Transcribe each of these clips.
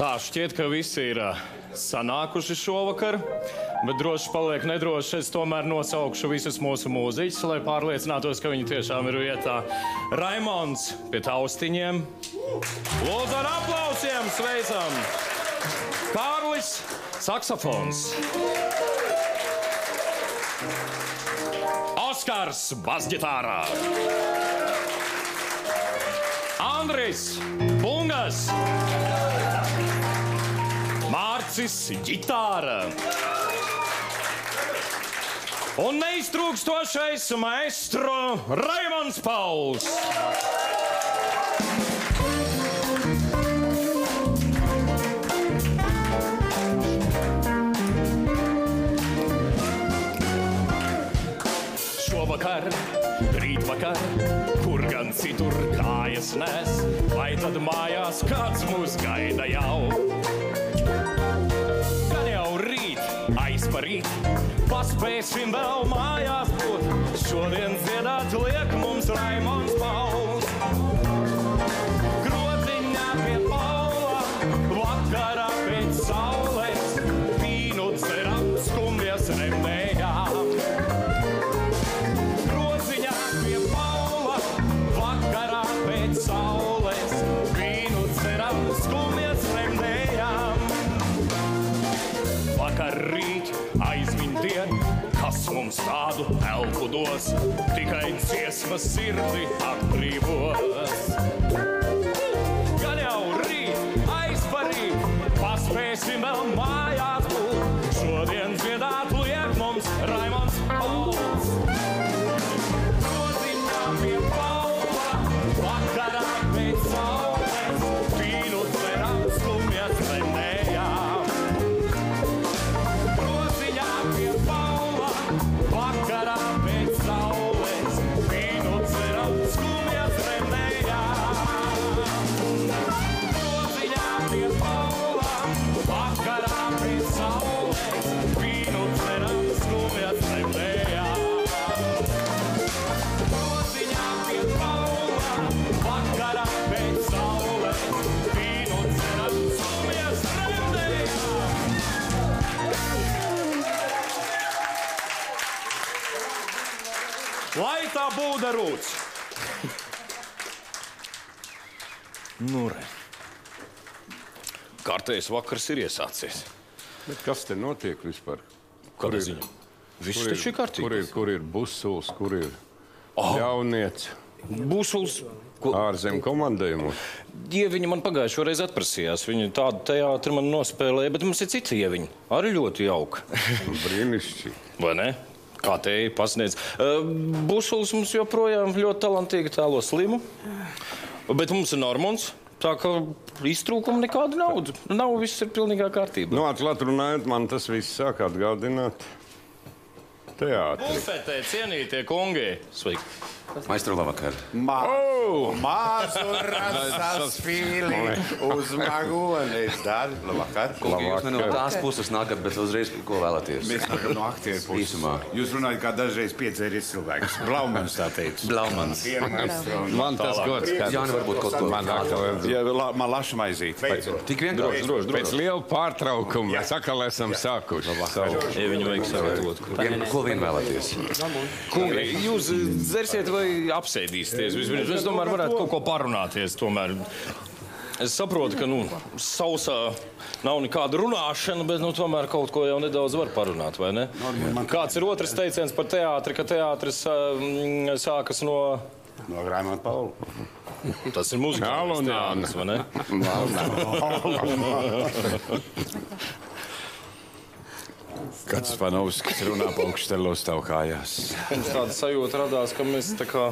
Tā šķiet, ka visi ir sanākuši šovakar, bet droši paliek nedroši. Es tomēr nosaukšu visus mūsu mūziķus, lai pārliecinātos, ka viņi tiešām ir vietā. Raimonds pie taustiņiem. Lūdzu ar aplausiem sveicam. Kārlis saksofons. Oskars basģitārā. Andris bungas. Mārcis ģitāra. Un neiztrūkstošais maestro Raimonds Pauls. Šovakar, rītvakar, kur gan citur kājas nes, vai tad mājās kāds mūs gaida jau? Gan jau rīt, aizparīt, paspēsim vēl mājās būt. Šodien dziedāt liek mums Raimonds Pauls. Groziņā pie Paula, vakarā pēc saules, vīnu ceram, skumjas remējām. Groziņā pie Paula, vakarā pēc saules, vīnu ceram, skumjas remējām. Vakar rīt, aizmiņ dien, kas mums tādu elpu dos, tikai dziesmas sirdi atbrīvos. Gan jau rīt, aizparīt, paspēsim vēl mājās būt. Šodien dziedāt liek mums Raimonds Pauls. Groziņā pie Paula, vakarā pēc saules, vīnu ceram, skumjas remējām. Groziņā pie Paula, vakarā pēc saules, vīnu ceram, skumjas remējām. Groziņā pie Paula, vakarā pēc saules, vīnu ceram, skumjas remējām. Groziņā pie Paula, vakarā pēc saules, vīnu ceram, skumjas remējām. Lai tā būda rūts. Nu, re. Kārtējs vakars ir iesācies. Bet kas te notiek vispār? Kāda ziņa? Viss taču ir kārtīgi. Kur ir busuls, kur ir ļaunieci? Busuls. Ārzem komandējumos. Ieviņi man pagājušo reizi atprasījās. Viņi tādu teātri man nospēlēja, bet mums ir cita ieviņa. Arī ļoti jauka. Brīnišķīgi. Vai ne? Kā te pasniedz. Busuls mums joprojām ļoti talantīgi tēlo Slimu, bet mums ir Normunds, tā ka iztrūkuma nekāda nauda. Nav, viss ir pilnīgā kārtībā. Nu, atklāt runājot, man tas viss sāk atgādināt teātri. Bufetē, cienītie kungi. Sveiki. Maestro, labvakar. Mazu rasas fīli uz magonis. Dari, labvakar. Kungi, jūs ne no tās puses nākat, bet uzreiz ko vēlaties? Mēs nākam no aktieru puses. Īsumā. Jūs runājat kā dažreiz piedzēries cilvēks. Blaumans tā teica. Blaumans. Man tas gods, kā Jāni, varbūt kaut ko Man laša maizīt. Tik vienkārši. pēc liela pārtraukuma mēs atkal esam sākuši. Ieviņu vajag sagatavot. Ko vien vēlaties? Kungi, jūs dzersiet vai apsēdīsieties? Es tomēr varētu kaut ko parunāties. Tomēr. Es saprotu, ka sausā nav nekāda runāšana, bet tomēr kaut ko jau nedaudz var parunāt, vai ne? Kāds ir otrs teiciens par teātri, ka teātris sākas no... No Raimonda Paula. Tas ir muzikāls teātris, vai ne? Kāds Panovskis runā pa augšstelo stāv kājās. Mums tāda sajūta radās, ka mēs tā kā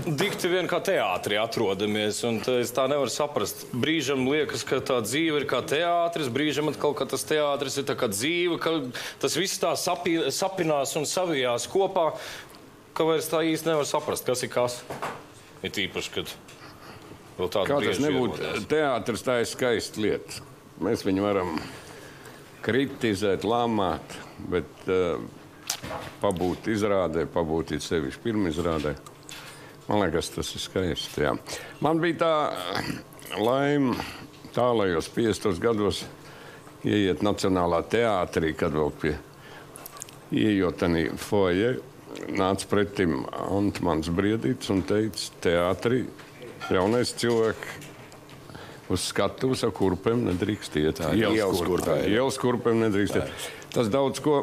dikti vien kā teātrī atrodamies, un es tā nevaru saprast. Brīžam liekas, ka tā dzīve ir kā teātris, brīžam atkal, ka tas teātris ir tā kā dzīve, ka tas viss tā sapinās un savijās kopā, ka vairs tā īsti nevar saprast, kas ir kas. Ir tīpaši, kad vēl tāda Kā tas brieži nebūtu, ierodās. teātris tā ir skaista lieta. Mēs viņu varam kritizēt, lamāt, bet pabūt izrādē, pabūt it sevišķi pirmizrādē. Man liekas, tas ir skaisti, jā. Man bija tā laime tālajos 50. gados ieiet Nacionālā teātrī, kad vēl pie ieejot tanī foje, nāca pretim Antmans Briedītis un teica, teātrī jaunais cilvēks uz skatuves ar kurpēm nedrīkst iet. Ielas kurpēm nedrīkst iet. Tas daudz ko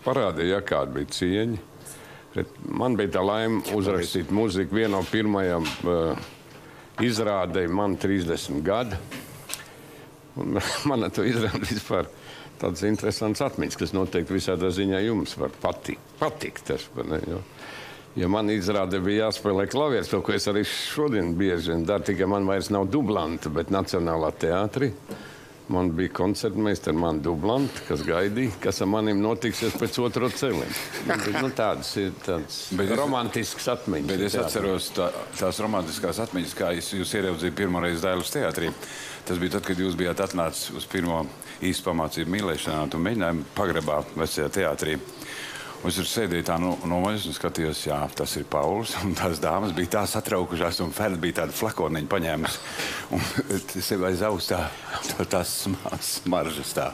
parādīja, kāda bija cieņa. Man bija tā laime uzrakstīt muziku. Viena no pirmajām izrādēja man 30 gadi. Un man ar to izrādi vispār tādas interesantas atmiņas, kas noteikti visādā ziņā jums var patikt. Ja man izrāde bija jāspēlē klavieres, to, ko es arī šodien bieži daru, tikai man vairs nav dublanta, bet Nacionālā teātrī man bija koncertmeistari, man dublanti, kas gaidīja, kas ar manim notiksies pēc otro celiņu. Tādas ir romantiskas atmiņas. Bet es atceros tās romantiskās atmiņas, kā jūs ieraudzījāt pirmoreiz Dailas teātrī. Tas bija tad, kad jūs bijāt atnācis uz pirmo īstu pamācību mīlēšanā un mēģinājumu pagrabā vecajā teātrī. Un es tur sēdēju tā nomaļas un skatījos, jā, tas ir Pauls, un tās dāmas bija tā satraukušās, un Ferda bija tāda flakoniņa paņēmusi. Un sev aiz aus tās smaržas tā.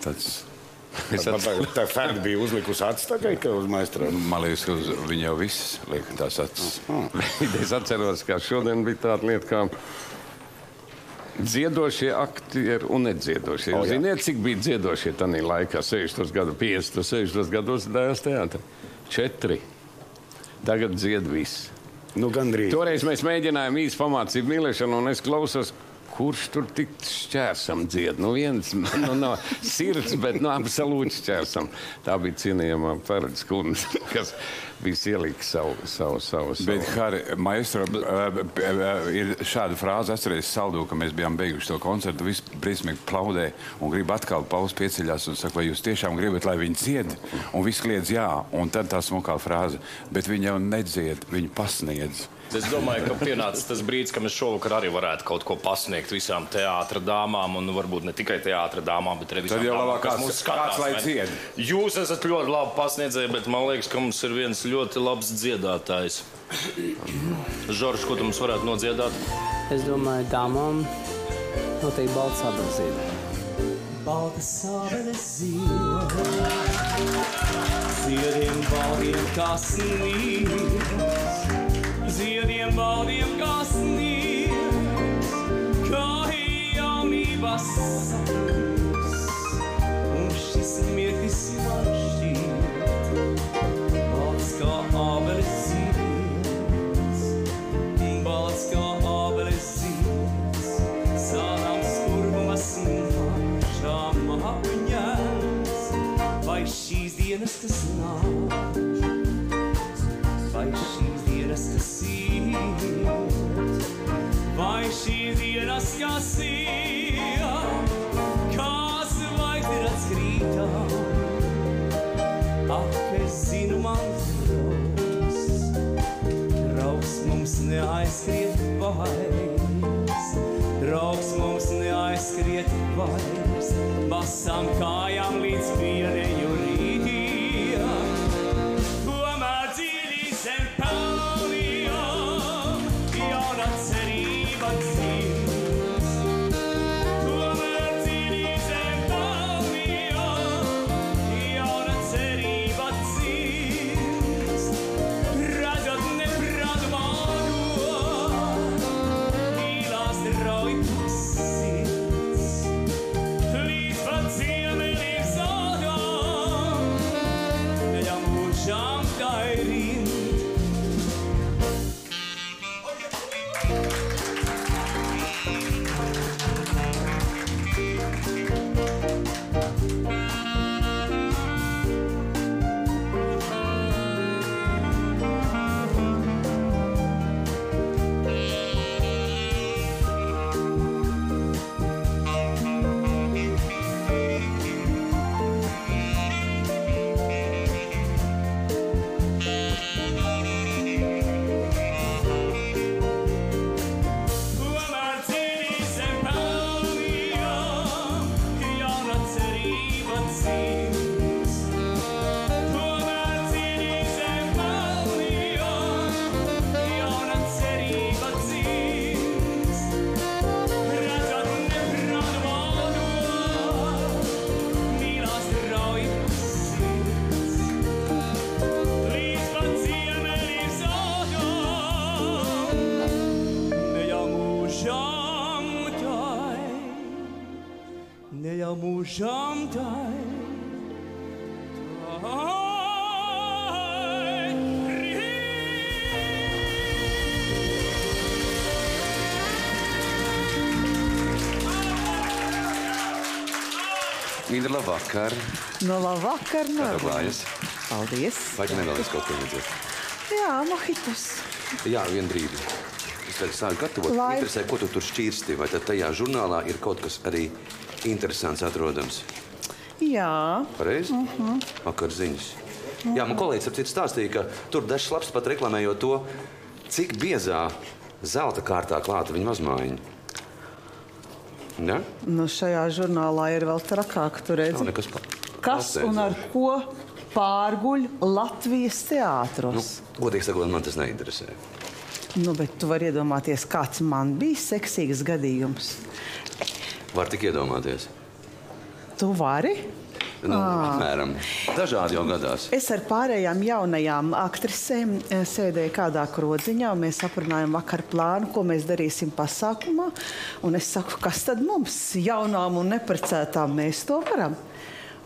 Tā Ferda bija uzlikusi acis tagad, ka uz maistra? Man liekas, ka viņa jau viss liek tās acis. Es atceros, ka šodien bija tāda lieta, kā dziedošie aktieri un nedziedošie. Ziniet, cik bija dziedošie tanī laikā, 60. gadu, 50. 60. gados Dailas teātrī? 4. Tagad dzied viss. Nu, gandrīz. Toreiz mēs mēģinājām īsti pamācību mīlēšanu, un es klausos, kurš tur tik šķērsam dzied. Nu, viens, no sirds, bet absolūti šķērsam. Tā bija cienījamā Ferdas kundze, kas bija ieliks savu. Bet, Hari, maestro, ir šāda frāze, atceries Saldū, ka mēs bijām beiguši to koncertu, viss briesmīgi plaudē un grib atkal Pauls pieceļās un saka, vai jūs tiešām gribat, lai viņi dzied? Un viss kliedz jā, un tad tā smukā frāze, bet viņi jau nedzied, viņi pasniedz. Es domāju, ka pienācis tas brīdis, ka mēs šovakar arī varētu kaut ko pasniegt visām teātra dāmām, un varbūt ne tikai teātra dāmām, bet arī visām dāmām, kas mūs skatās. Kāds lai dzied? Jūs esat ļoti labi pasniedzēji, bet man liekas, ka mums ir viens ļoti labs dziedātājs. Žorž, ko tu mums varētu nodziedāt? Es domāju, dāmām noteikti balta sabazība. Balta sabazība, ziediem baldiem kā snīgs. Ziediem baldiem kā sniegs, kā jaunības sapnis, un šis mirklis man šķiet, balts kā ābeles zieds, balts kā ābeles zieds, sānām skurbumas mašām apņēs, vai šīs dienas tas nāk, vai šīs dienas tas vai šīs dienas, kas iet, kā zvaigznes krītām. Ak, es zinu, mans draugs mums neaizskriet vairs, draugs mums neaizskriet vairs, basām kājām līdz pieneju rītiem. Tomēr dziļi zem pelnījām, jauna cerība dzīves. Tomēr dziļi zem pelnījām, jauna cerība dzīves. Redzot neprātu mādo, mīlās rauj sirds, līdz pat ziemeļiem zādā, Indra, labvakar. No labvakar, Kā tev klājas? Paldies. Vai tu nevēlies kaut ko redzēt? Jā, mohitus. Jā, vien brīdi. Es tagad sāku gatavot. Lai- Interesē, ko tu tur šķīrsti? Vai tad tajā žurnālā ir kaut kas arī interesants atrodams? Jā. Pareizi? Vakar ziņas. Jā, man kolēģis ap citu stāstīja, ka tur dažs labs pat reklamējot to, cik biezā zelta kārtā klāta viņa mazmājiņa. Ne? Nu, šajā žurnālā ir vēl trakāk, tu redzi. Nav nekas Kas un ar ko pārguļ Latvijas teātros? Godīgi sakot, man tas neinteresē. Nu, bet tu vari iedomāties, kāds man bija seksīgs gadījums. Var tik iedomāties. Tu vari? Nu, apmēram. Dažādi jau gadās. Es ar pārējām jaunajām aktrisēm sēdēju kādā krodziņā, un mēs aprunājām vakar plānu, ko mēs darīsim pasākumā. Un es saku, kas tad mums, jaunām un neprecētām, mēs to varam?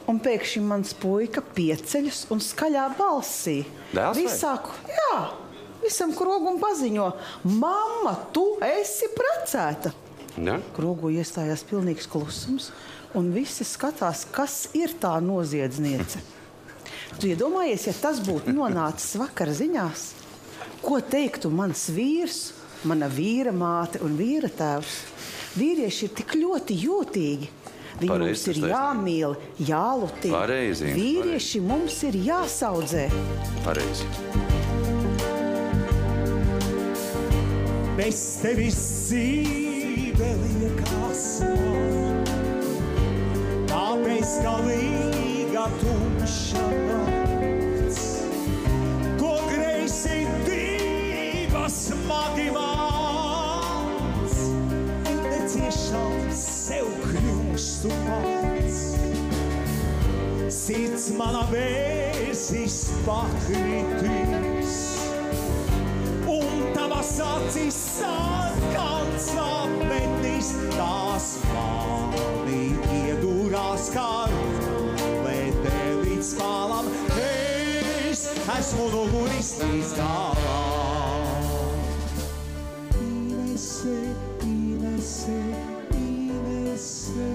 Un pēkšņi mans puika pieceļas un skaļā balsī. Dēls vai? Visāku, jā, visam krogum paziņo, mamma, tu esi precēta. Ne? Krogū iestājās pilnīgs klusums, un visi skatās, kas ir tā noziedzniece. Tu iedomājies, ja tas būtu nonācis vakar ziņās, ko teiktu mans vīrs, mana vīra māte un vīra tēvs? Vīrieši ir tik ļoti jūtīgi. Viņi Pareizi, mums ir tas taisnība. jāmīl, jālutina. Pareizi, Vīrieši mums ir jāsaudzē. Pareizi. Bez tevis dzīve liekas man, tāpēc galīga tumša nakts, ko greisi divas smagi vārds, neciešams sev kļūstu pats. Sirds mana vēsis pakritīs, un tavas acis sarkans apmetīs, tās mani iedūrās kā rulete līdz spālam. Es esmu noguris līdz galam. Inese, Inese, Inese,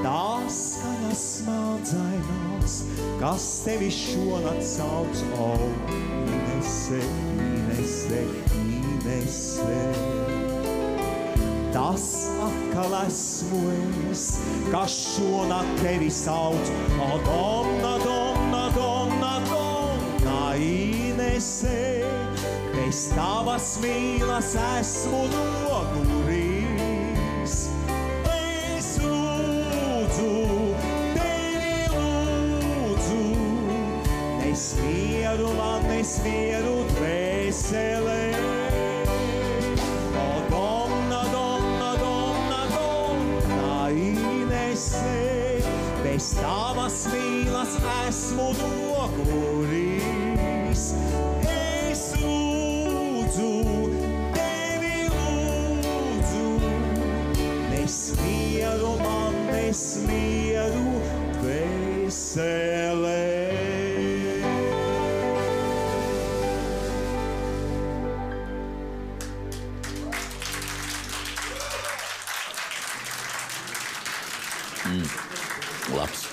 tās skaņas smadzainās, kas tevi šonakt sauc, Inese, Inese, Inese. Tas atkal esmu es, kas šonakt tevi sauc, Donna, Donna, Donna, Donna, Inese. Bez tavas mīlas esmu noguris. Es lūdzu, tevi lūdzu, nesmieru man, nesmieru dvēselē. Donna, Donna, Donna, Donna, Inese, bez tavas mīlas esmu noguris. Es lūdzu, tevi lūdzu, nesmieru man, nesmieru dvēselē. Labs.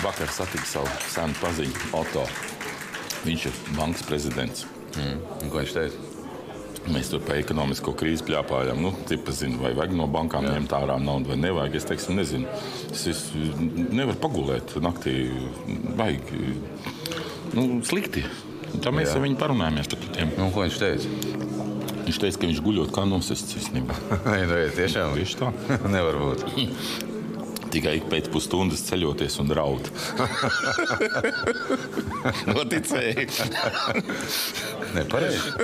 Vakar satiku savu senu paziņu, Oto. Viņš ir bankas prezidents. Un ko viņš teica? Mēs tur par ekonomisko krīzi pļāpājām. Nu, cik zinu, vai vajag no bankām ņemt ārā naudu vai nevajag. Es teiksim, nezinu. Es nevaru pagulēt naktī. Vajag. Nu, slikti. Tā mēs ar viņu parunājāmies par tiem. Un ko viņš teica? Viņš teica, ka viņš guļot kā nosists visnībā. Tiešām? Tieši tā. Nevar būt. Tikai ik pēc pusstundas ceļoties un raud. Noticēji. Nepareizi.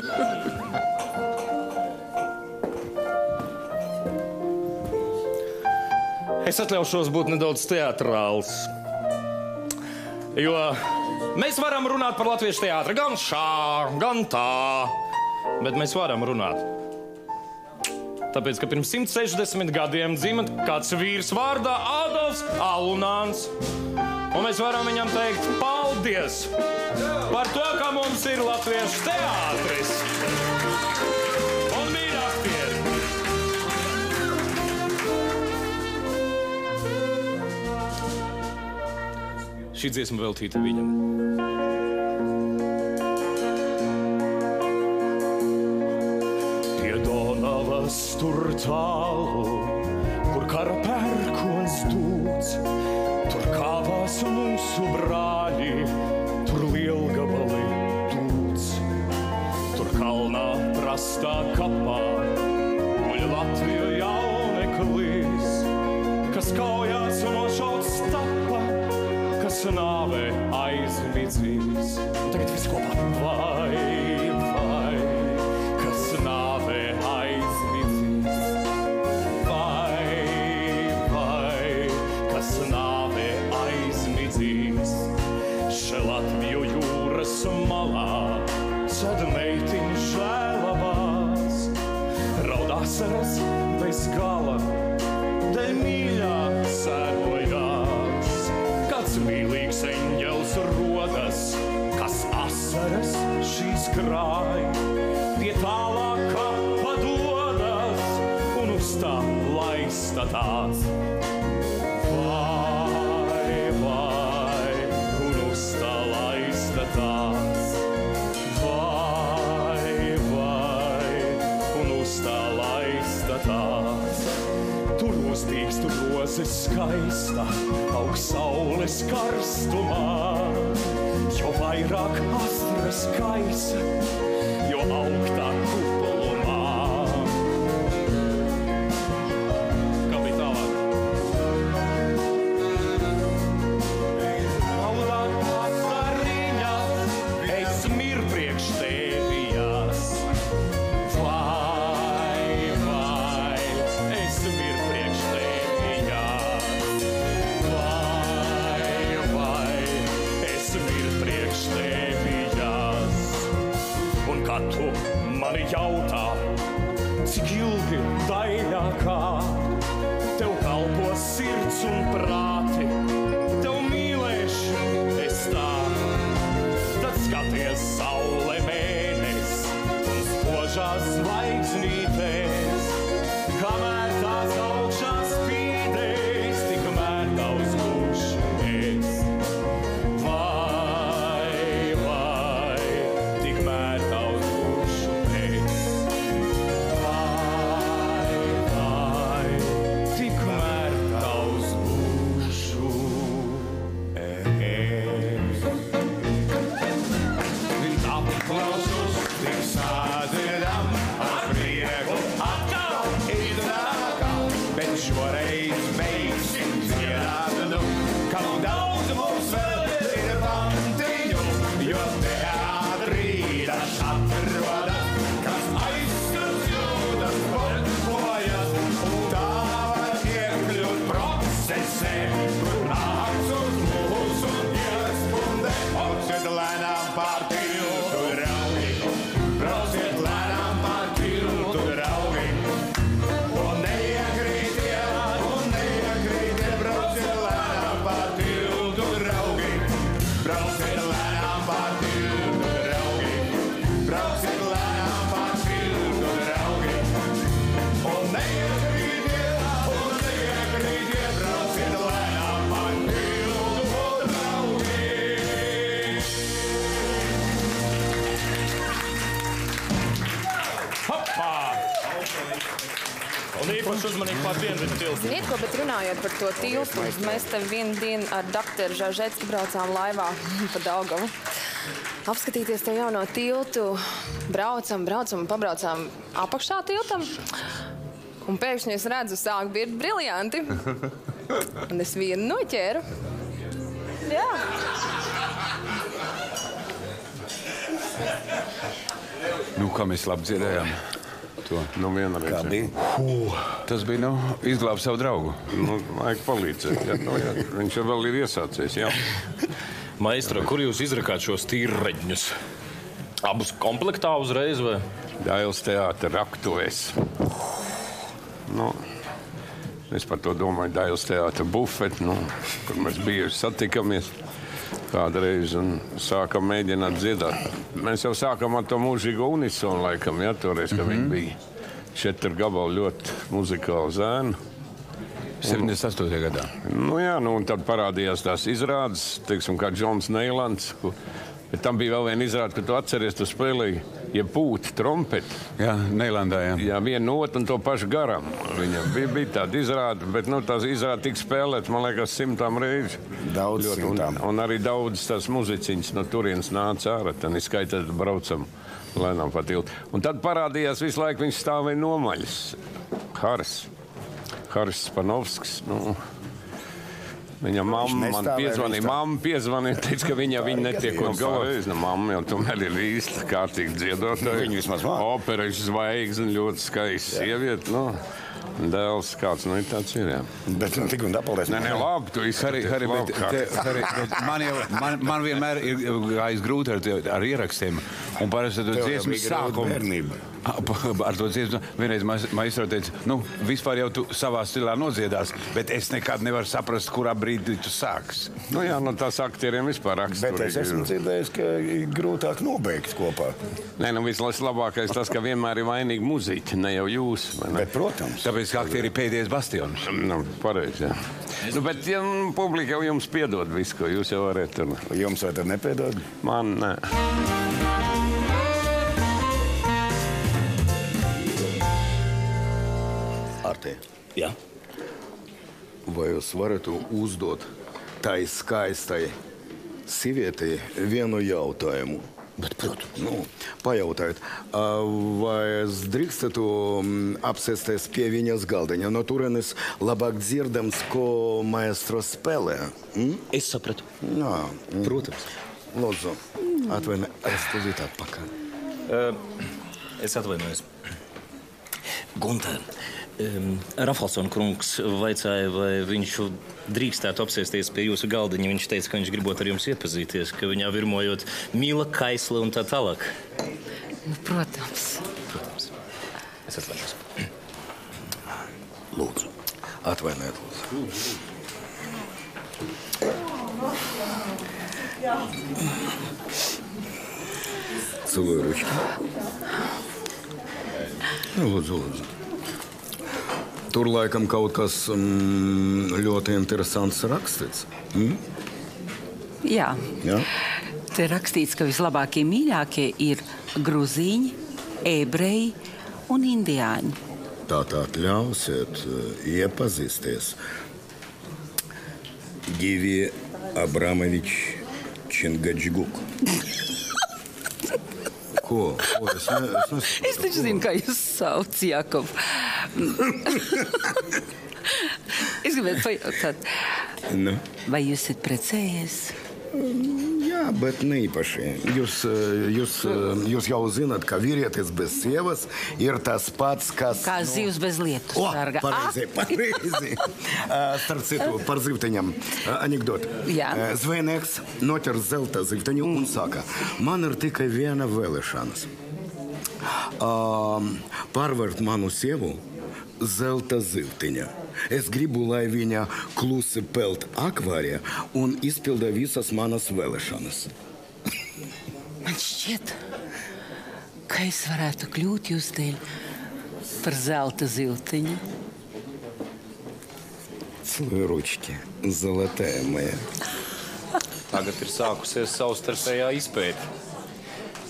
Es atļaušos būt nedaudz teatrāls. Jo mēs varam runāt par latviešu teātri gan šā, gan tā. Bet mēs varam runāt. Tāpēc, ka pirms 160 gadiem dzima kāds vīrs vārdā Adolfs Alunāns. Un mēs varam viņam teikt paldies par to, ka mums ir latviešu teātris. Un mīļi aktieri. Šī dziesma veltīta viņam. Pie Donavas tur tālu, kur kara pērkons dūts, tur kāvās mūsu brāļi, tur lielgabali dūts. Tur kalnā prastā kapā guļ Latviju jauneklis, kas kaujās nošauts tapa, kas nāvē aizmidzīs. Tagad viss kopā. Vai, vai, kas nāvē aizmidzīs. Vai, vai, kas nāvē aizmidzīs. Še Latviju jūras malā, sad meitiņu žēlavās. Raudāsaras bez gala, dēļ mīļā sērojās. Kāds mīlīgs eņģels rodas, kas asaras šīs krāj, pie tālā kapa dodas un uz tā laista tās. Vai, vai, un uz tā laista tās. Vai, vai, un uz tā laista tās. Tur uztīkst roze skaista, aug saules karstumā, jo vairāk astras kaisa, jo augtā kupolumā. Kā bija tālāk? Aulā astariņas, es mir priekš tevijas. Vai, vai, es mir priekš tevijas. Vai, vai, es mir priekš tevijas. Un kad tu mani jautā, cik ilgi daļākā, tev kalpo sirds un prāti, tev mīlēšu es tā. Tad skaties saule mēnes un spožās zvaigznītēs, kamēr tās augšā spīdēs, tikmēr tavs būšu es. Vai, vai, tikmēr tavs būšu es. Vai, vai, tikmēr tavs būšu es. Aplausus tik sādziedam, ar prieku atkal iznākā, bet šoreiz beigsim dziedāt, nu, kam daudz mums vēl ir pantiņu, jo teātrī dažs atrodas, kas aizskars jūtas portkojas, un tā var iekļūt procesē, kur nāks uz mūsu iespundē, brauciet lēnām pār tiltu, draugi, brauciet lēnām pār tiltu, draugi, un neiekrītiet, brauciet lēnām pār tiltu, draugi, brauciet lēnām pār tiltu, draugi, brauciet lēnām pār tiltu, draugi, un neiekrītiet, brauciet lēnām pār tiltu, draugi. Hopā! Un īpaši uzmanīgi pār Dienvidu tiltu. Ziniet ko, bet runājot par to tiltu, mēs te vienu dienu ar doktoru Žažecku braucām laivā pa Daugavu. Apskatīties to jauno tiltu, braucam un pabraucām apakšā tiltam. Un pēkšņi es redzu, sāk birt briljanti. Un es vienu noķēru. Jā. Nu, kā mēs labi dziedējām to? Nu, vienreiz. Kā bija? Tas bija, nu, izglābt savu draugu. Nu, vajag palīdzēt. Jā, nu, jā. Viņš jau vēl ir iesācies, jā. Maestro, kur jūs izrakāt šos tīrreģņus? Abus komplektā uzreiz vai? Dailes teātra raktuvēs. Nu, es par to domāju Dailes teātra bufeti, kur mēs bieži satikamies kādreiz un sākam mēģināt dziedāt. Mēs jau sākam ar to mūžīgo unisonu laikam, ja, toreiz, ka viņi bija 4 gabali ļoti muzikāli zēni. 78. gadā. Un tad parādījās tās izrādes, teiksim, kā Džons Neilands. Bet tam bija vēl viena izrāde, ka tu atceries, tu spēlēji, pūti, trompeti. Jā, Neilandā, jā. Jā, vienu notu un to pašu garam. Viņam bija tāda izrāde, bet tās izrāde tika spēlēta, man liekas, 100 reizi. Daudz simtām. Un arī daudz tās muziciņas no turienes nāca ārā, tad izskaitāt braucam lēnām pa tiltu. Un tad parādījās visu laiku, viņš stāvēja nomaļas. Haris Spanovskis, viņa mamma man piezvanīja, teica, ka viņa netiekot galā. Mamma jau tomēr ir īsta kārtīga dziedotāja. Viņa vismaz māca. Operas zvaigzne, ļoti skaista sieviete. Dēls kāds, ir tāds ir, jā. Bet tik un apaldēs. Nē, labi, tu izskaties. Man vienmēr ir gājis grūti ar ierakstiem. Un parasti to dziesmu sākumu. Ar to dziesmu vienreiz maestro teica, vispār jau tu savā stilā nodziedās, bet es nekad nevaru saprast, kurā brīdī tu sāks. Tās aktieriem vispār raksturīgi. Bet es esmu dzirdējis, ka ir grūtāk nobeigt kopā. Nē, vislabākais tas, ka vienmēr ir vainīgi muziķi, ne jau jūs. Bet, protams. Tāpēc, ka aktieri ir pēdējais bastions. Pareizi, jā. Bet publika jau jums piedod visu, ko jūs jau varat tur. Jums vai tad nepiedod? Man, nē. Artē. Jā. Vai jūs varat uzdot tai skaistai sievietei vienu jautājumu? Bet, protams. Pajautājot, vai es drīkstētu apsēsties pie viņas galdiņa? No turienes labāk dzirdams, ko maestro spēlē. Es sapratu. Protams. Lūdzu, atvainojiet, es tūlīt atpakaļ. Es atvainojos. Gunter, Rafalsona kungs vaicāja, vai viņš drīkstētu apsēsties pie jūsu galdiņa. Viņš teica, ka viņš gribot ar jums iepazīties, ka viņā virmojot Mīla, Kaisla un tā tālāk. Protams. Es atvainojos. Lūdzu, atvainojiet, lūdzu. Целую ручки. Lūdzu. Tur laikam kaut kas ļoti interesants rakstīts. Jā. Te rakstīts, ka vislabākie mīļākie ir gruzīņi, ebreji un indiāņi. Tātad ļausiet iepazīsties. Givi Abramovič Čingačguk. Ko? Es taču zinu, kā jūs sauc, Jakov. Es gribētu pajautāt, vai jūs esat precējies? Jā, bet ne īpaši. Jūs jau zināt, ka vīrietis bez sievas ir tas pats, kas... Kā zivs bez lietu sarga. Pareizi. Starp citu, par zivteņam anekdoti. Zvejnieks noķer zelta zivteņu un saka, man ir tikai viena vēlēšanas. Pārvērt manu sievu zelta zivtiņa. Es gribu, lai viņa klusi peld akvārijā un izpilda visas manas vēlēšanas. Man šķiet, ka es varētu kļūt jūs dēļ par zelta zivtiņu. Целую ручки, золотая моя. Tagad ir sākusies savstarpējā izpēte.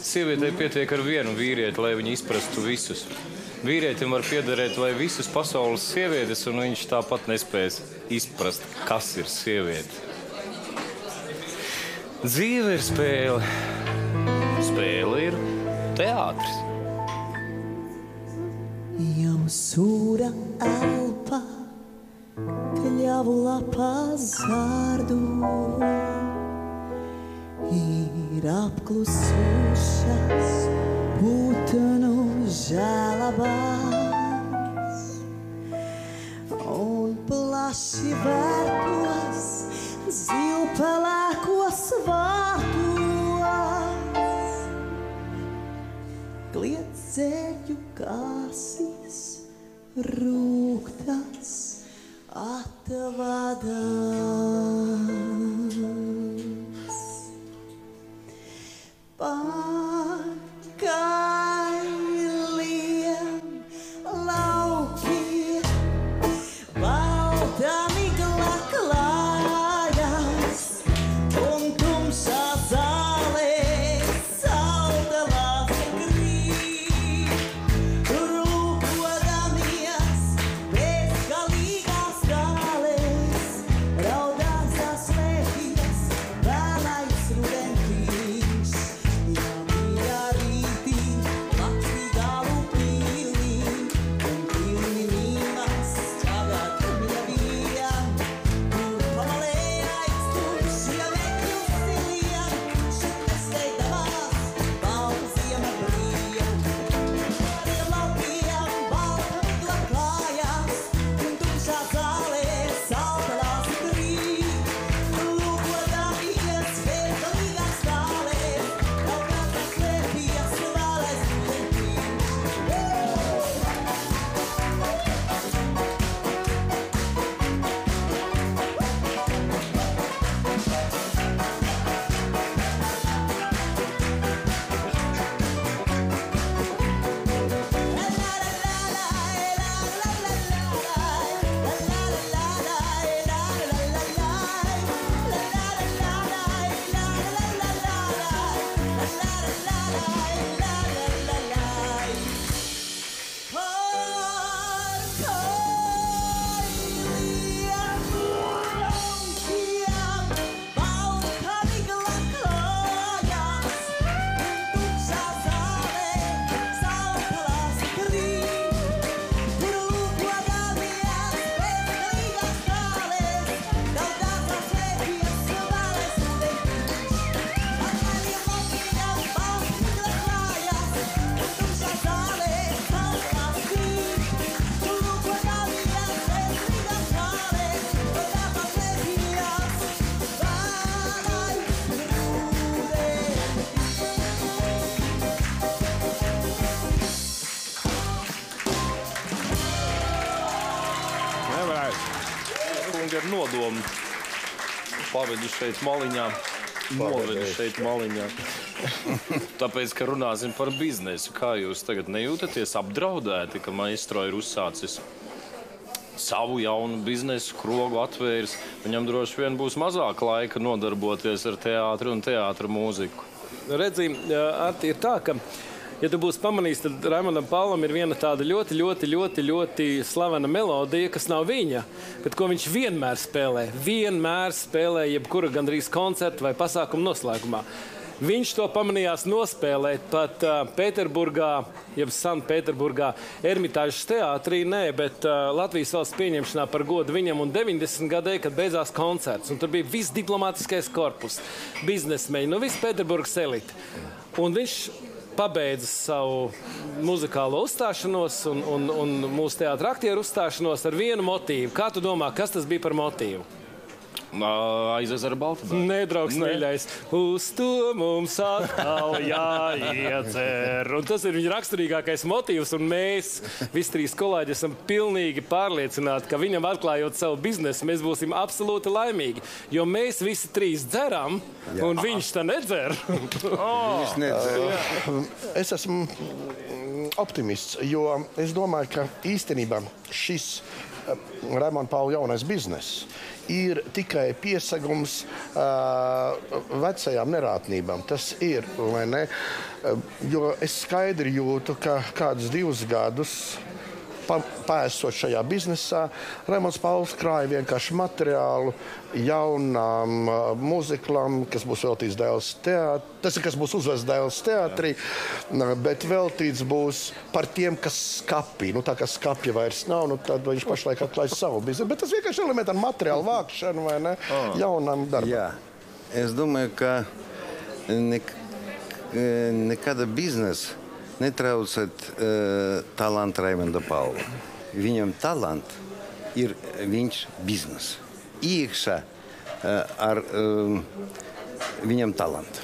Sievietei pietiek ar vienu vīrieti, lai viņi izprastu visus. Vīrietim var piederēt vai visus pasaules sievietes, un viņš tāpat nespēs izprast, kas ir sieviete. Dzīve ir spēle. Spēle ir teātris. Jau sūra elpa, kļavu lapās zārdu, ir apklusušas putnu žēlabās un plaši vērtos zilpelēkos vārtos. Kliedzēju kāsīs rūgtas atvadās. Pakaļiem laukiem balta migla klājās un tumšā zālē salda lāse grīd. Tur lūkodamies bezgalīgās zālēs, raudās saslēpies vēlais rudentīgs. Jāmīra rītī, lakti galu pilnī, un pilni mīmas čāvēt kumja vīja. Tur pamalēja aiztūš, ja vekļu silija, šitas steidamās, balta ziema brīja. Pāriem laukiem balta migla klājās, un tumšā zālē salda lāse grīd. Lūkodamies bezgalīgās zālēs, raudās saslēpies vēlais rudentīgs. Kungi ar nodomu pavedu šeit maliņā. Novedu šeit maliņā. Tāpēc, ka runāsim par biznesu. Kā jūs tagad nejūtaties apdraudēti, ka maestro ir uzsācis savu jaunu biznesu, krogu atvēris? Viņam droši vien būs mazāk laika nodarboties ar teātri un teātra mūziku. Redzi, Arti, ir tā, ka, ja tu būsi pamanījis, tad Raimondam Paulam ir viena tāda ļoti slavena melodija, kas nav viņa, bet ko viņš vienmēr spēlē. Vienmēr spēlē jebkura gandrīz koncerta vai pasākuma noslēgumā. Viņš to pamanījās nospēlēt pat Pēterburgā, jeb Sanktpēterburgā, Ermitāžas teātrī, nē, bet Latvijas valsts pieņemšanā par godu viņam un 90 gadēji, kad beidzās koncerts. Un tur bija viss diplomātiskais korpus, biznesmeņi, nu viss Pēterburgas elite. Un viņš pabeidza savu muzikālo uzstāšanos un mūsu teātra aktieru uzstāšanos ar vienu motīvu. Kā tu domā, kas tas bija par motīvu? Aizies ar Baltadāru. Nē, draugs mīļais. Uz to mums atkal jāiedzer. Un tas ir viņa raksturīgākais motīvs, un mēs, visi trīs kolēģi, esam pilnīgi pārliecināti, ka viņam atklājot savu biznesu, mēs būsim absolūti laimīgi. Jo mēs visi trīs dzeram, un viņš tā nedzer. Viņš nedzer. Es esmu optimists, jo es domāju, ka īstenībā šis Raimonda Paula jaunais bizness ir tikai piesagums vecajām nerātnībām. Tas ir, vai ne? Jo es skaidri jūtu, ka kādus 2 gadus paesot šajā biznesā, Raimonds Pauls krāja vienkārši materiālu jaunām muziklam, kas būs veltīts Dēles teātrī. Tas ir, kas būs uzvests Dēles teātrī, bet veltīts būs par tiem, kas skapī. Nu, tā kā skapja vairs nav, nu, tad viņš pašlaik atklājas savu biznesu. Bet tas vienkārši elementāri materiālu vākšanu, vai ne? Jaunam darbam. Jā, es domāju, ka nekāda biznesa netraucēt talantu Raimonda Paula. Viņam talants ir viņš biznes. Iekšā ar viņam talantu.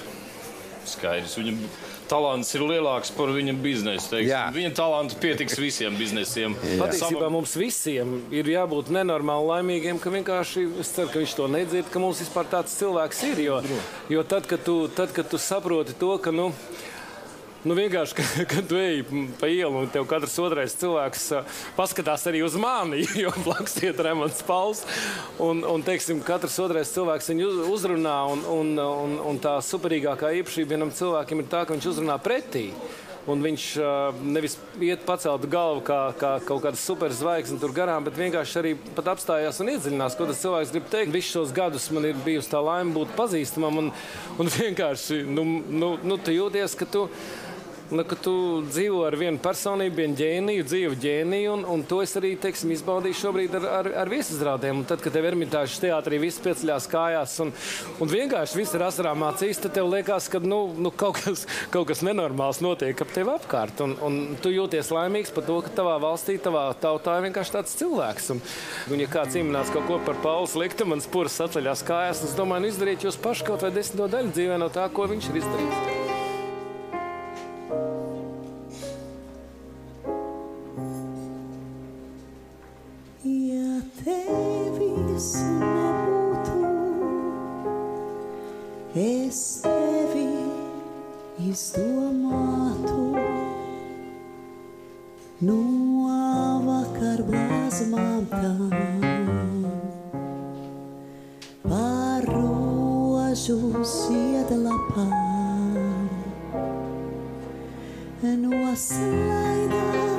Skaidrs. Viņam talants ir lielāks par viņa biznesu. Jā. Viņa talantu pietiks visiem biznesiem. Patiesībā mums visiem ir jābūt nenormāli laimīgiem, ka vienkārši, es ceru, ka viņš to nedzird, ka mums vispār tāds cilvēks ir, jo tad, kad tu saproti to, ka, vienkārši, kad tu ej pa ielu un tev katrs otrais cilvēks paskatās arī uz mani, jo blakus iet Raimonds Pauls, un teiksim, katrs otrais cilvēks viņu uzrunā, un tā superīgākā īpašība vienam cilvēkiem ir tā, ka viņš uzrunā pretī. Un viņš nevis iet paceltu galvu kā kaut kāda superzvaigzne tur garām, bet vienkārši arī pat apstājās un iedziļinās, ko tas cilvēks grib teikt. Visus šos gadus man ir bijusi tā laime būt pazīstamam, un vienkārši, tu jūties, ka tu dzīvo ar vienu personību, vienu ģēniju, dzīvu ģēniju, un to es arī, teiksim, izbaudīju šobrīd ar viesizrādēm. Un tad, kad tev Ermitāžas teātrī viss pieceļās kājās un vienkārši viss ir asarām acīs, tad tev liekas, ka kaut kas nenormāls notiek ap tevi apkārt. Un tu jūties laimīgs par to, ka tavā valstī, tavā tautā ir vienkārši tāds cilvēks. Un ja kāds ieminās kaut ko par Paulu sliktu, man spuras atceļās kājās, es domāju, izdarīt jūs paši kaut vai 10. daļu dzīvē no tā, ko viņš ir izdarījis. Tevis nebūtu, es tevi izdomātu no vakar blāzmām tām par rožu ziedlapām no slaidām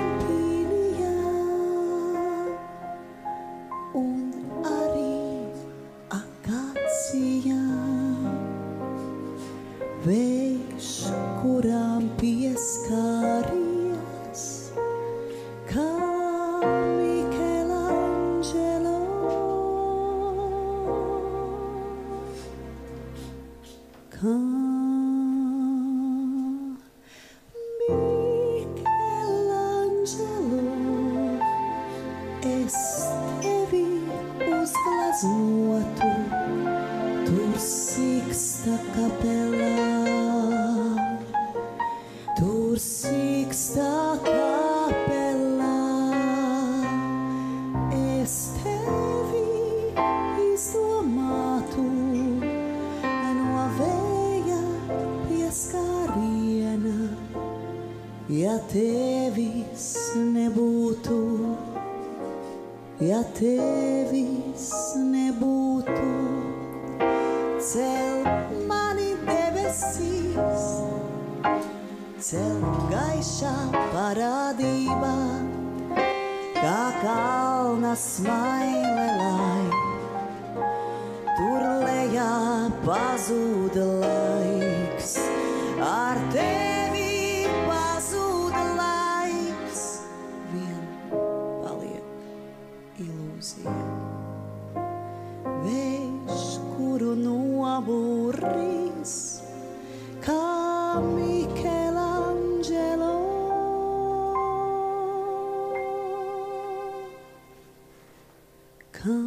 vējš, kurām pieskāries, kā Michelangelo. Kā Michelangelo, es tevi uzgleznotu, tur Siksta kapelā. Tur Siksta kapelā, es tevi izdomātu no vēja pieskāriena, ja tevis nebūtu, ja tevis nebūtu. Cel mani debesīs, cel gaišā parādībā, kā kalna smaile, lai tur lejā pazuda laiks, ar tevi pazuda laiks, vien paliek ilūzija. Vējš, kuru noburīs, kā Michelangelo. Kā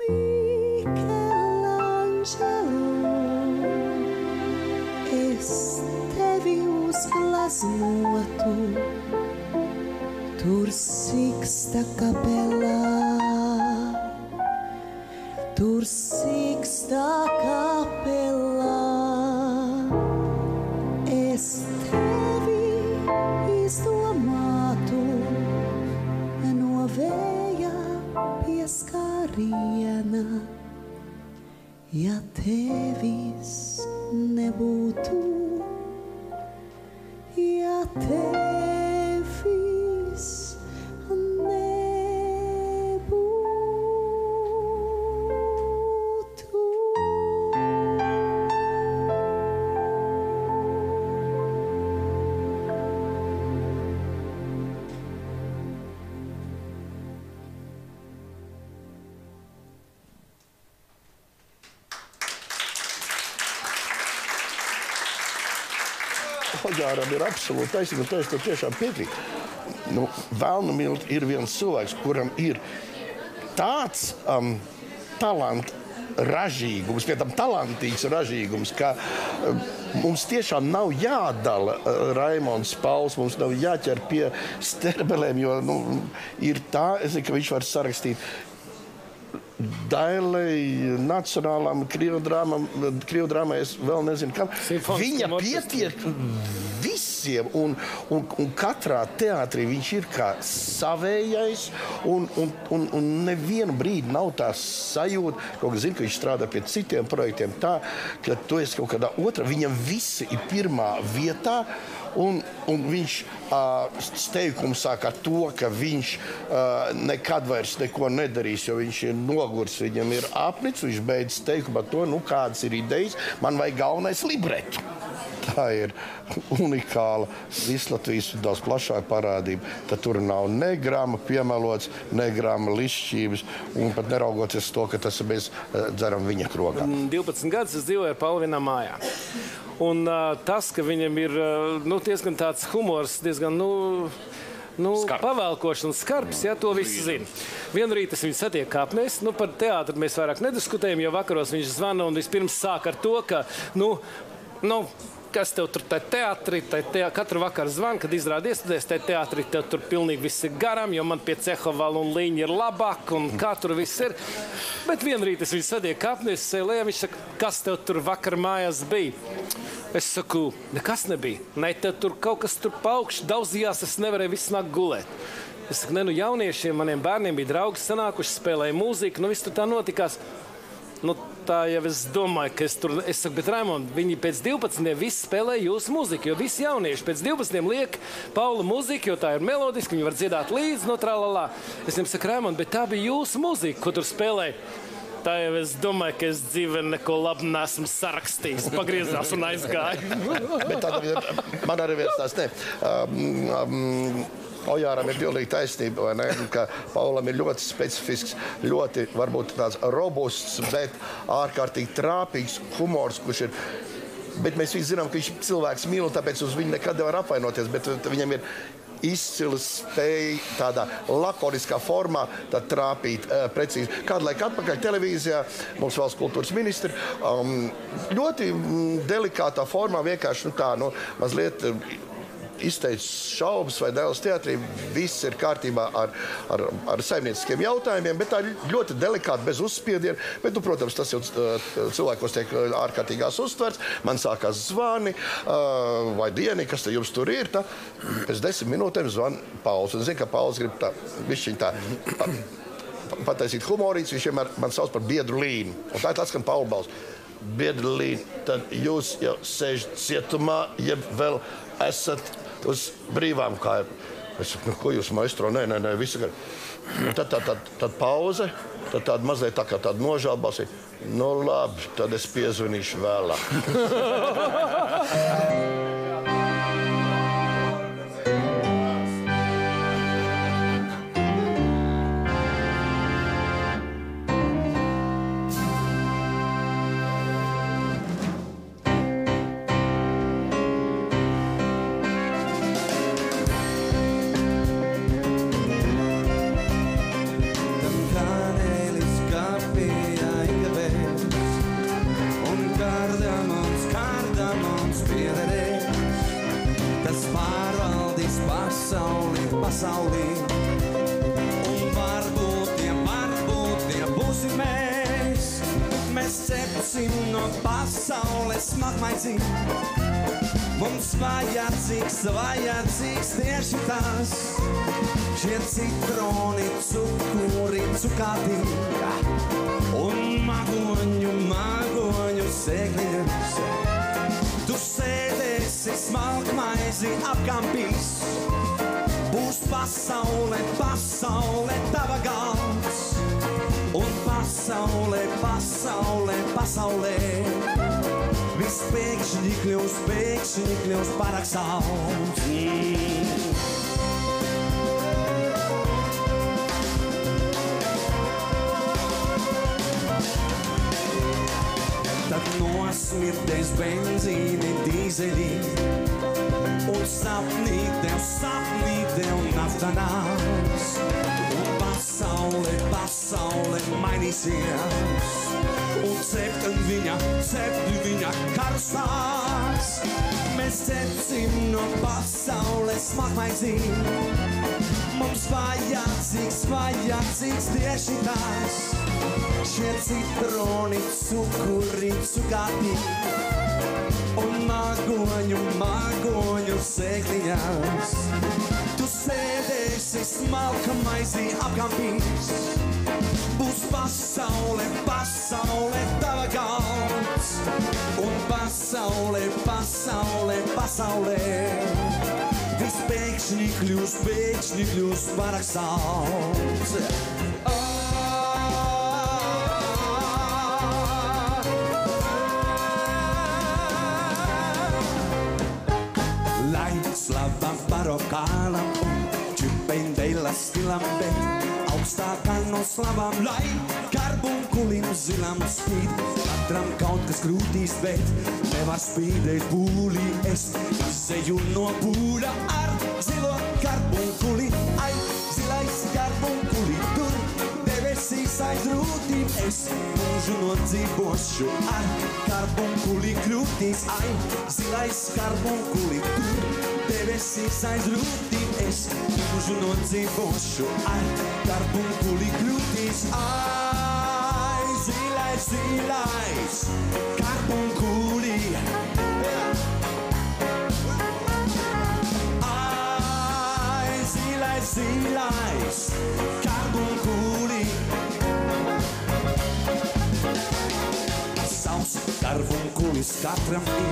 Michelangelo, es tevi uzgleznotu, tur Siksta kapelā. Tur Siksta kapelā, es tevi izdomātu no vēja pieskāriena, ja tevis nebūtu, ja tevis Oģāram ir absolūti taisnība, un es tev tiešām piekrītu. Velna Milta ir viens cilvēks, kuram ir tāds talants ražīgums, pie tam talantīgs ražīgums, ka mums tiešām nav jādala Raimonds Pauls, mums nav jāķer pie sterbelēm, jo ir tā, es zinu, ka viņš var sarakstīt Dailei, nacionālām Krievu drāmai, es vēl nezinu, kam. Viņa pietiek visiem, un katrā teātrī viņš ir kā savējais, un nevienu brīdi nav tā sajūta, kaut kā zinu, ka viņš strādā pie citiem projektiem tā, ka tu esi kaut kādā otrā, viņam visi ir pirmā vietā, un viņš steigums sāk ar to, ka viņš nekad vairs neko nedarīs, jo viņš ir nogurs, viņam ir apnicis, viņš beidz steigumu ar to, kādas ir idejas, man vajag galvenais libretu. Tā ir unikāla Vislatvijas daudz plašāka parādība. Tad tur nav ne grama piemelots, ne grama lišķības, un pat neraugoties to, ka tas mēs dzeram viņa krogā. 12 gadus es dzīvoju ar Paulu vienā mājā. Un tas, ka viņam ir diezgan tāds humors, diezgan pavēlkošs un skarbs, ja, to visi zina. Vienu rītu es viņu satieku kāpnēs, par teātru mēs vairāk nediskutējam, jo vakaros viņš zvana un vispirms sāk ar to, ka, kas tev tur teātrī, katru vakaru zvan, kad izrāda iestudēs, teātrī tev tur pilnīgi viss ir garam, jo man pie Cehovala un Līņa ir labāk, un kā tur viss ir. Bet vienu rīt es viņu sadieku kāpnēs, sēlēju, viņš saka, kas tev tur vakar mājās bija? Es saku, nekas nebija. Ne, tev tur kaut kas tur paukšķi daudzījās, es nevarēju visu nākt gulēt. Es saku, jauniešiem, maniem bērniem bija draugi sanākuši, spēlēja mūziku, viss tur tā notikās. Tā jau es domāju, ka es saku, bet Raimond, viņi pēc 12 visi spēlē jūsu mūziku, jo visi jaunieši pēc 12 liek Paula mūziku, jo tā ir melodiska, viņi var dziedāt līdzi, tralalā. Es viņam saku, Raimond, bet tā bija jūsu mūzika, ko tur spēlēja. Tā jau es domāju, ka es dzīvē neko labu nesmu sarakstījis. Pagriezās un aizgāju. Bet tā man arī viens tās Ojāram ir pilnīgi taisnība, vai ne? Ka Paulam ir ļoti specifisks, ļoti varbūt tāds robusts, bet ārkārtīgi trāpīgs humors, kurš ir. Bet mēs visi zinām, ka viņš cilvēks mīl, un tāpēc uz viņu nekad nevar apvainoties, bet viņam ir izcils spēja tādā lakoniskā formā trāpīt precīzi. Kādu laiku atpakaļ televīzijā mums valsts kultūras ministri ļoti delikātā formā vienkārši mazliet izteicis šaubas vai Dailes teātrī, viss ir kārtībā ar saimnieciskiem jautājumiem, bet tā ļoti delikāti, bez uzspiediena. Bet, protams, tas jau cilvēkos tiek ārkārtīgās uztverts. Man sākās zvani, vai dieni, kas te jums tur ir. Pēc 10 minūtēm zvan Pauls. Un zinu, ka Pauls grib pataisīt humorīts, viņš vienmēr man sauc par biedru Līnu. Un tā ir tāds, ka Paula balss. Biedru Līnu, tad jūs jau sēžat cietumā, jeb vēl esat uz brīvām kājām. Es saku, ko jūs, maestro? Nē, visu gar. Tad pauze, tad tāda mazliet tā kā tāda nožālbalsī. Labi, tad es piezvanīšu vēlāk. Mums vajadzīgs tieši tas, šie citroni, cukuri, cukāti un magoņu sēkļus. Tu sēdēsi smalkmaizi apkampīs, būs pasaule tava gals, un pasaulē viss pēkšņi kļūs pārāk sauls. Tad nosmirdēs benzīni, dīzeļi, un sapnī tev naftanās. Un pasaule mainīsies, un viņa, cepļi viņa karstās. Mēs cepsim no pasaules smakmaizīm. Mums vajadzīgs tieši tās. Šie citroni, cukuri, cukati un māgoņu sēkliņās. Tu sēdēsi smalka maizī apkampīs. Būs pasaule tava galds. Un pasaulē viss pēkšņi kļūs pārāk salds. Lai slavam parokālam un čipendeila stilam, bet augstākā no slavām, lai karbunkulim zilam spīd. Katram kaut kas krūtīs, bet nevar spīdēt pūlī. Es izeju no pūļa ar zilo karbunkuli. Ai, zilais karbunkuli, tur debesīs aiz rūtīm. Es mūžu nodzīvošu ar karbunkuli krūtīs. Ai, zilais karbunkuli, tur debesīs aiz rūtīm. Es mūžu nodzīvošu ar karbunkuli krūtīs. Ai, zilais karbunkuli. Ai, zilais karbunkuli. Savs karbunkulis katram ir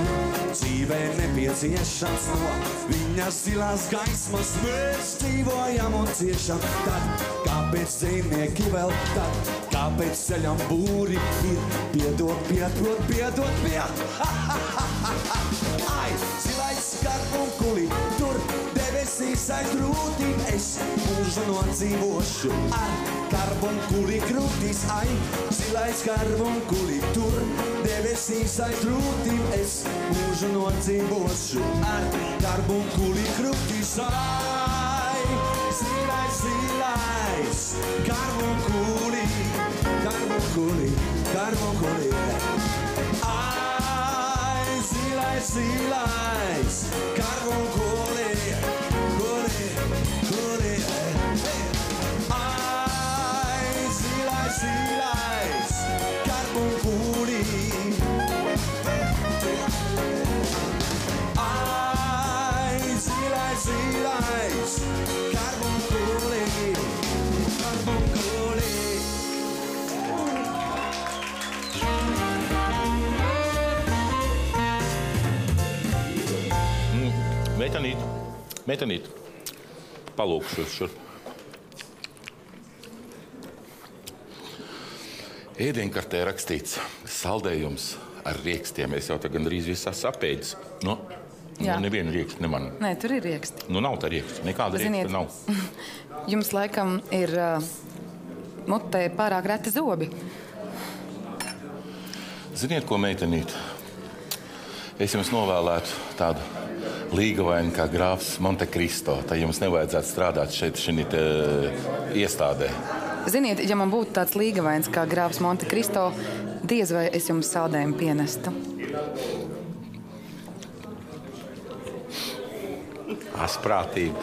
dzīvē nepieciešams. No viņa zilās gaismas mēs dzīvojam un ciešam. Tad kāpēc dzejnieki vēl tad, kāpēc ceļam būri ir piedot. Ai, zilais karbunkuli, tur debesīs aiz rūtīm. Es mūžu nodzīvošu ar karbunkuli krūtīs. Ai, zilais karbunkuli, tur debesīs aiz rūtīm. Es mūžu nodzīvošu ar karbunkuli krūtīs. Ai, zilais karbunkuli. Ai, zilais karbunkuli. Ai, zilais karbunkuli. Ai, zilais karbunkuli. Meitenīt, palūkšu šur. Ēdienkartē rakstīts saldējums ar riekstiem. Es jau tā gandrīz visās apēdis. Nevienu riekstu, ne man. Nē, tur ir rieksti. Nav tā riekstu, nekāda rieksta nav. Jums laikam ir mutē pārāk reti zobi. Ziniet, ko, meitenīt? Es jums novēlētu tādu līgavaini kā grāfs Monte Cristo. Tā jums nevajadzētu strādāt šeit šinīt iestādē. Ziniet, ja man būtu tāds līgavains kā grāfs Monte Cristo, diez vai es jums saldējumu pienestu. Asprātība.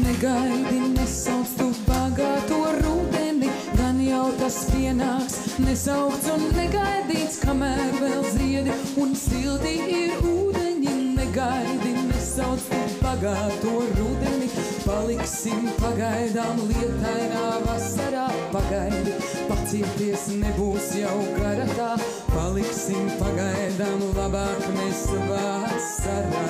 Negaidi, nesauc tu bagāto rudeni, gan jau tas pienāks, nesaukts un negaidīts, kamēr vēl ziedi un silti ir ūdeņi. Negaidi, nesauc tu bagāto rudeni, paliksim pagaidām lietainā vasarā. Pagaidi, pacieties, nebūs jau karatā, paliksim pagaidām labāk mēs vasarā.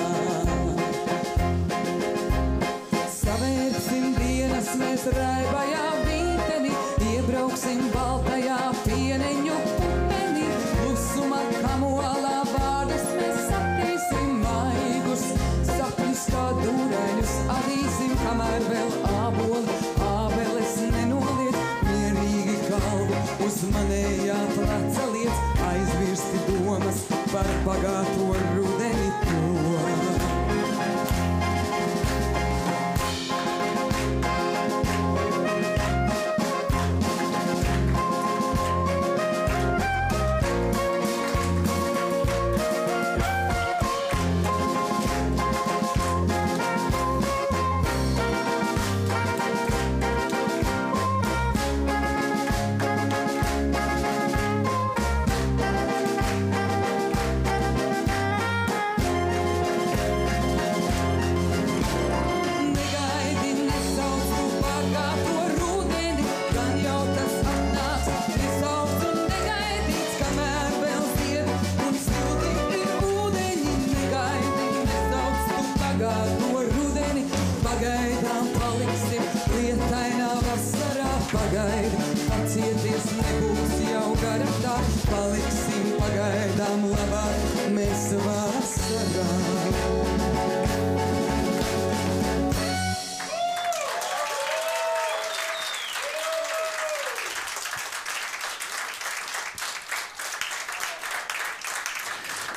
Savērsim dienas mēs raibajā vīteni, iebrauksim baltajā pieneņu puteni. Klusuma kamolā vārdus mēs saptīsim maigus, sapņus kā dūrainus adīsim, kamēr vēl ābeles nenoliet mierīgi kalvu uz manēju. mājā pleca liec, aizmirsti domas par pagāto rudeni to.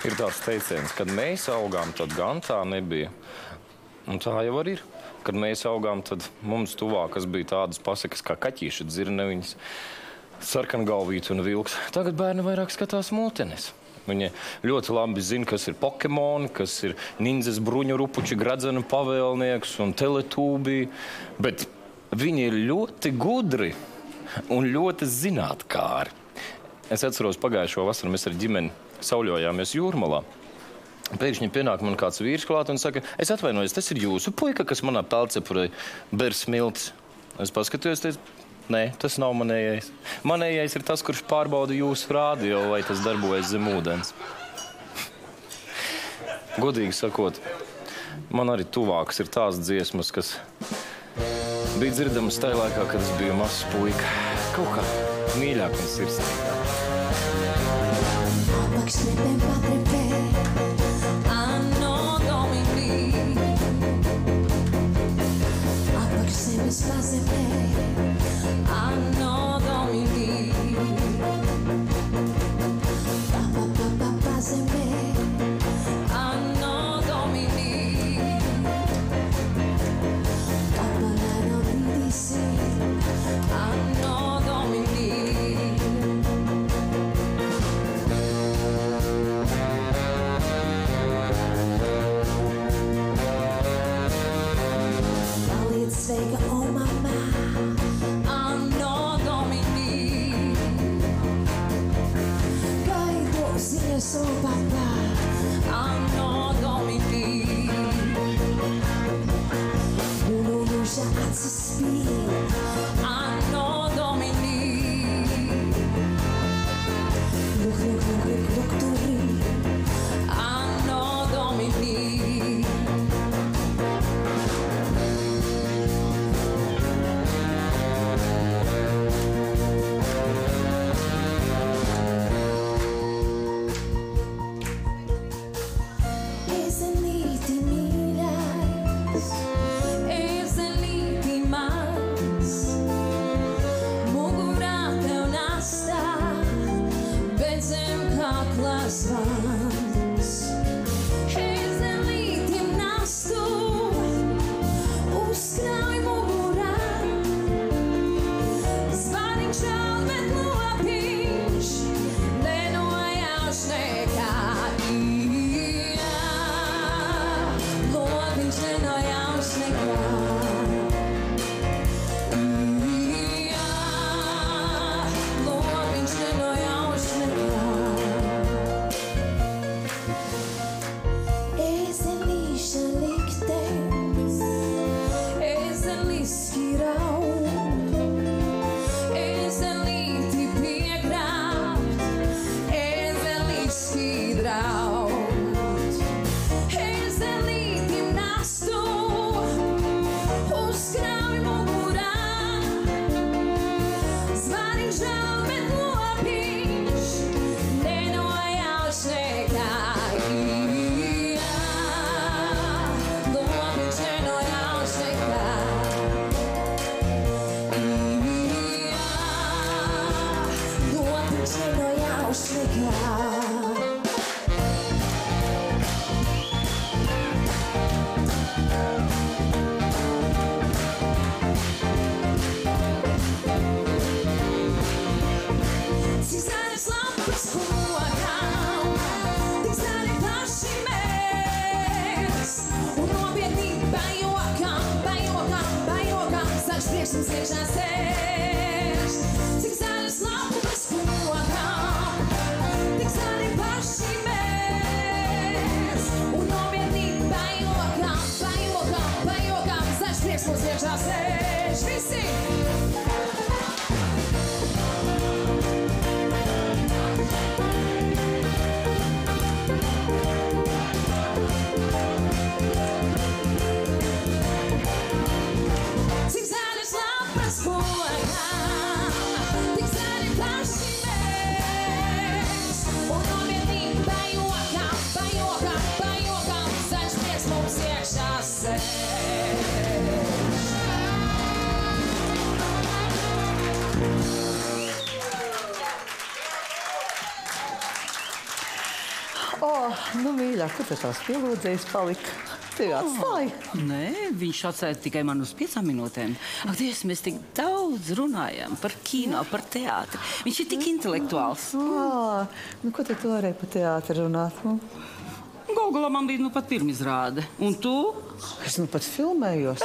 Ir tāds teiciens, kad mēs augām, tad gan tā nebija. Un tā jau arī ir. Kad mēs augām, tad mums tuvākas bija tādas pasakas kā kaķīša dzirneviņas, sarkangalvīte un vilks. Tagad bērni vairāk skatās mūtenes. Viņi ļoti labi zina, kas ir Pokemoni, kas ir Nindzes bruņu rupuči, gradzenu pavēlnieks un teletūbī. Bet viņi ir ļoti gudri un ļoti zinātkāri. Es atceros pagājušo vasaru, mēs ar ģimeni sauļojāmies Jūrmalā. Pēkšņi pienāk man kāds vīrs klāt un saka, es atvainojos, tas ir jūsu puika, kas manā tālcepurē ber smiltis. Es paskatījos, teicu, nē, tas nav manējais. Manējais ir tas, kurš pārbauda jūsu rādio, vai tas darbojas zem ūdens. Godīgi sakot, man arī tuvākas ir tās dziesmas, kas bija dzirdamas tajā laikā, kad es biju mazs puika. Kaut kā mīļāk un sirsnīgāk. ausschlägt. Priekšums iekšā sēž, cik zaļas lapas kokām, tik zaļi paši mēs. Un nopietnīgi pajokām, zaļš priekšums iekšā sēž. Visi! Nu, mīļā, kur tas tās pielūdzējis palika? Tevi atstāja? Nē, viņš atstāja tikai man uz 5 minūtēm. Ak, Dievs, mēs tik daudz runājam par kino, par teātri. Viņš ir tik intelektuāls. Nu, ko tad tu varēji par teātri runāt? Gogolā man bija pat pirmizrāde. Un tu? Es pat filmējos.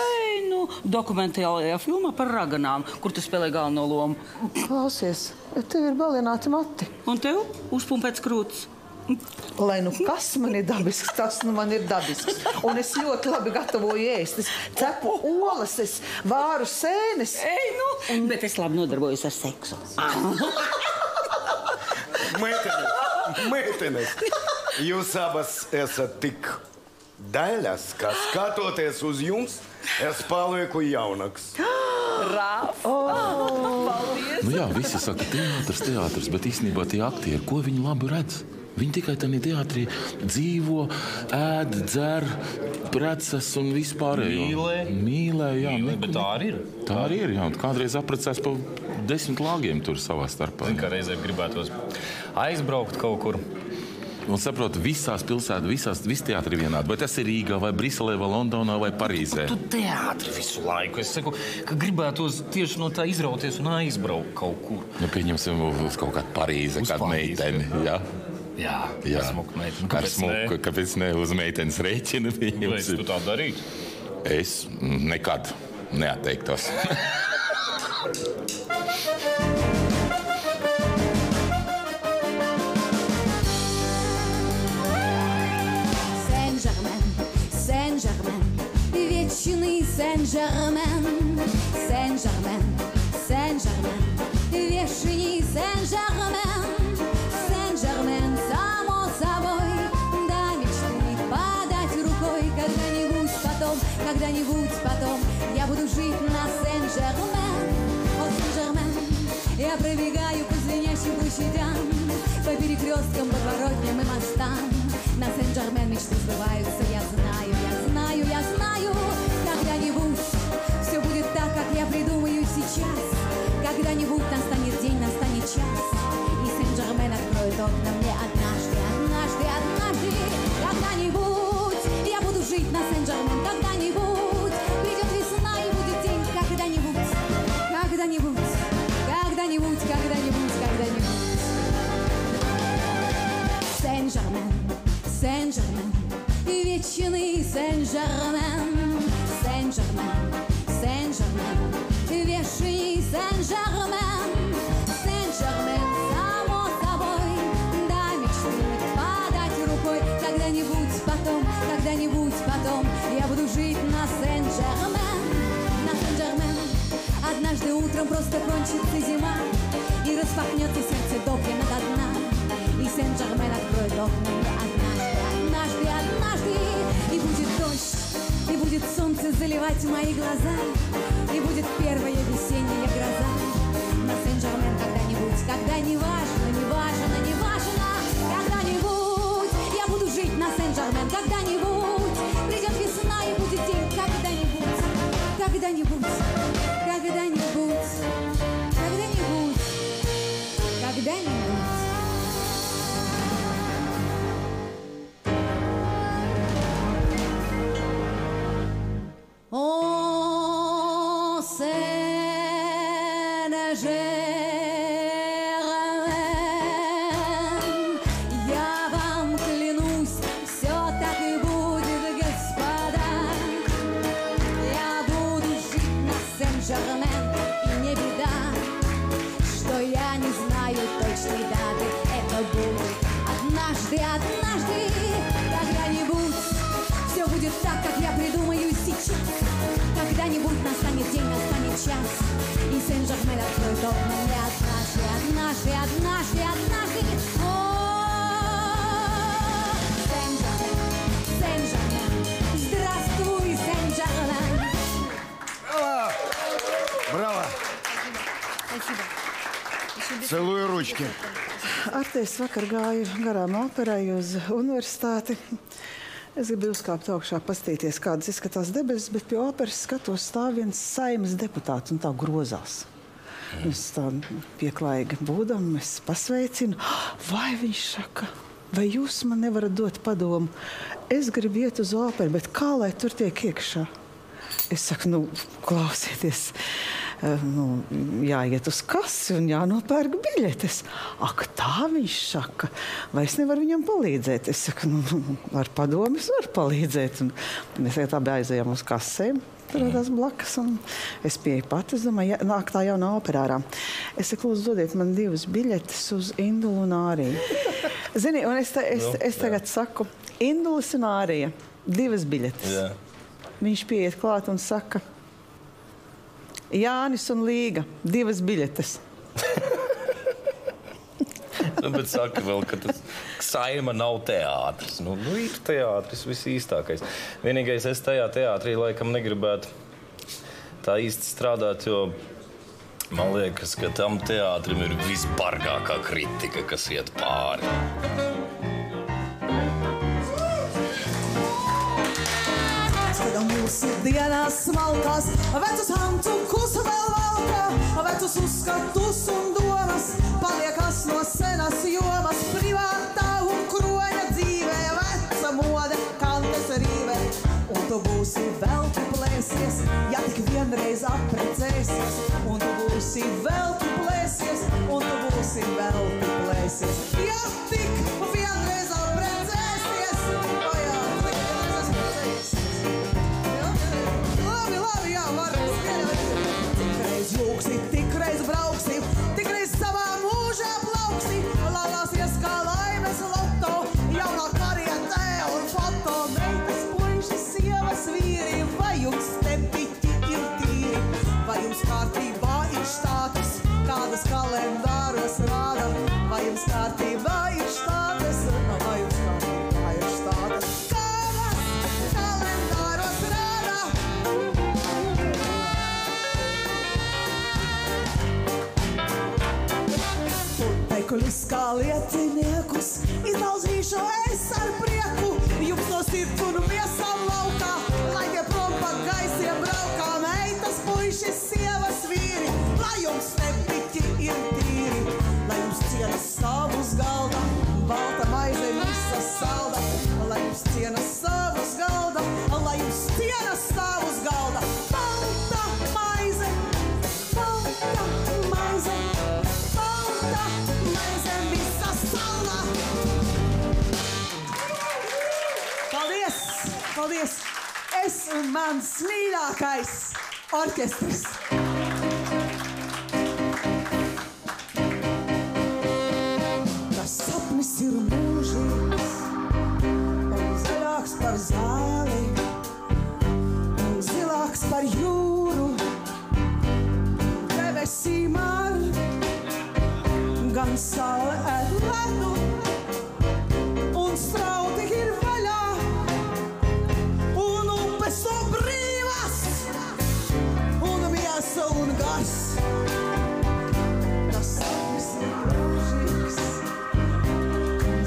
Dokumentālajā filmā par raganām, kur tu spēlē galveno lomu. Klausies, tev ir balināti mati. Un tev? Uzpumpēts krūtis. Lai nu kas man ir dabisks, tas nu man ir dabisks. Un es ļoti labi gatavoju ēst. Es cepu olas, es vāru sēnes. Bet es labi nodarbojos ar seksu. Meitenes, jūs abas esat tik daļas, ka skatoties uz jums, es palieku jaunāks. Rāf! Nu jā, visi saka teātris, bet īstenībā tie aktieri, ko viņi labi redz? Viņi tikai tādā teātrī dzīvo, ēd, dzer, precas un vispārējo. Mīlē, jā. Bet tā arī ir. Tā arī ir, jā. Kādreiz apprecēs pa 10 lāgiem tur savā starpā. Zin, kā reizēm gribētos aizbraukt kaut kur. Un saprotu, visās pilsētās, visi teātri vienādi. Vai tas ir Rīgā, vai Briselē, vai Londonā, vai Parīzē? Tu teātri visu laiku. Es saku, ka gribētos tieši no tā izrauties un aizbraukt kaut kur. Nu, pieņemsim uz kaut kādu Parīzi, kādu meiteni, jā? Jā, ar smuku meiteni. Ar smuku, kāpēc ne uz meitenes rēķina? Vai tu tā darītu? Es nekad neatteiktos. Saint-Germain, вечный Saint-Germain, Saint-Germain, Saint-Germain, вечный Saint-Germain, Saint-Germain, само собой, до мечты подать рукой, когда-нибудь потом я буду жить на Saint-Germain, о Saint-Germain, я пробегаю по звенящим площадям, по перекресткам, подворотням и мостам. На Сен-Жермен мечты сбываются, я знаю. Когда-нибудь все будет так, как я придумаю сейчас. Когда-нибудь настанет день, настанет час, и Сен-Жермен откроет окна мне однажды. Когда-нибудь я буду жить на Сен-Жермен. Когда-нибудь придет весна и будет день. Когда-нибудь. Сен-Жермен, вечный Сен-Жермен, Сен-Жермен, вечный Сен-Жермен, Сен-Жермен, само собой, до мечты подать рукой. Когда-нибудь потом я буду жить на Сен-Жермен, Однажды утром просто кончится зима, и распахнется сердце доблина до дна, и Сен-Жермен откроет окна мне однажды, и будет дождь, и будет солнце заливать мои глаза, и будет первая весенняя гроза. На Сен-Жермен когда не важно, когда-нибудь я буду жить на Сен-Жермен, когда-нибудь придет весна и будет день, когда-нибудь. Сен-Жермен. Я вам клянусь, все так и будет, господа. Я буду жить на Сен-Жермен, и не беда, что я не знаю точной даты. Это будет однажды, когда-нибудь все будет так, как я придумаю сейчас. Когда-нибудь настанет день, настанет час, и Сен-Жермен откроет окна мне однажды. О, Сен-Жермен, Сен-Жермен, здравствуй, Сен-Жермен. Браво! Целую ручки. Artēs vakar gāju garām operai uz universitāti. Es gribēju uzkāpt augšā, paskatīties, kādas izskatās debesis, bet pie operas skatos stāv viens Saeimas deputāts un tā grozās. Es tā pieklājīgi būdam, es pasveicinu. Vai viņš saka, vai jūs man nevarat dot padomu? Es gribu iet uz operu, bet kā lai tur tiek iekšā? Es saku, klausieties, jāiet uz kasi un jānopērk biļetes. Ak, tā viņš saka, vai es nevaru viņam palīdzēt? Es saku, ar padomu es varu palīdzēt. Un mēs abi aizējām uz kasēm, turētās blakas, un es pieeju pati, es domāju, nāk tā jaunā operārā. Es saku, lūdzu, dodiet man 2 biļetes uz Indulu un Āriju. Zini, un es tagad saku, Indulas un Ārija, 2 biļetes. Jā. Viņš pieiet klāt un saka, Jānis un Līga, 2 biļetes. Bet saka vēl, ka tas Saeima nav teātris. Ir teātris viss īstākais. Vienīgais es tajā teātrī laikam negribētu tā īsti strādāt, jo man liekas, ka tam teātrim ir visbargākā kritika, kas iet pāri. Mūsu dienās smalkās, vecus hantukus vēl valkā, vecus uzskatus un domas, paliekas no senas jomas, privātā un kroņa dzīvē, veca mode, kantes rīvē. Un tu būsi vēl tu plēsies, ja tik vienreiz apprecēsies. Un tu būsi vēl tu plēsies, un tu būsi vēl tu plēsies, ja tik vienreiz apprecēsies. Lūksi, tikreiz brauksi, tikreiz savā mūžā plauksi, lalāsies kā laimes loto, jaunā karietē un foto. Meitas, puišas, sievas, vīri, vai jums te piķi ir tīri, vai jums kārtībā ir štātas, kādas kalendāros rāda, vai jums kārtībā ir štātas, vai jums kārtībā ir štātas, kādas kalendāros rāda. Teikulis kā lietiniekus, izlauzīšu es ar prieku, jums no sirds un miesām laukā, lai tie prom pa gaisiem braukā. Meitas, puišas, sievas, vīri, lai jums nepiķi ir tīri, lai jums cienas savus galda, balta maize visa salda, lai jums cienas savus galda, lai jums cienas savus galda, balta maize, balta maize. Paldies! Paldies! Es un mans mīļākais orķestris! Tas sapnis ir mūžīgs un zaļāks par zāli un zilāks par jūru, debesīm ar gan saule ēd ledu un strauti ir vaļā un upes to brīvas un miesa un gars. Tas sapnis ir mūžīgs un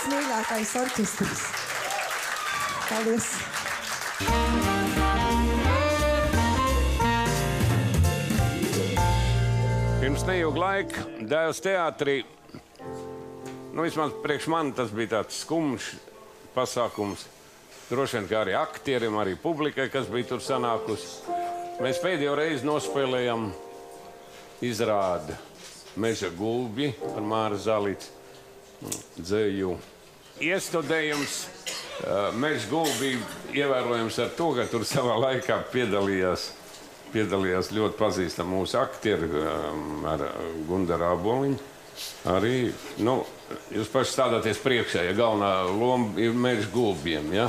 mans mīļākais orķestris. Paldies! Pirms neilga laika Dēls teātrī, vismaz priekš mani tas bija tāds skumjš pasākums. Droši vien, kā arī aktieriem, arī publikai, kas bija tur sanākusi. Mēs pēdējo reizi nospēlējam izrādi Meža gulbi ar Māru Zalici dzēju. Iestudējums Meža gulbi ievērojams ar to, ka tur savā laikā piedalījās ļoti pazīstami mūsu aktieri ar Gundaru Āboliņu. Arī, jūs paši stādāties priekšā, ja galvenā loma ir Meža gulbiem, ja?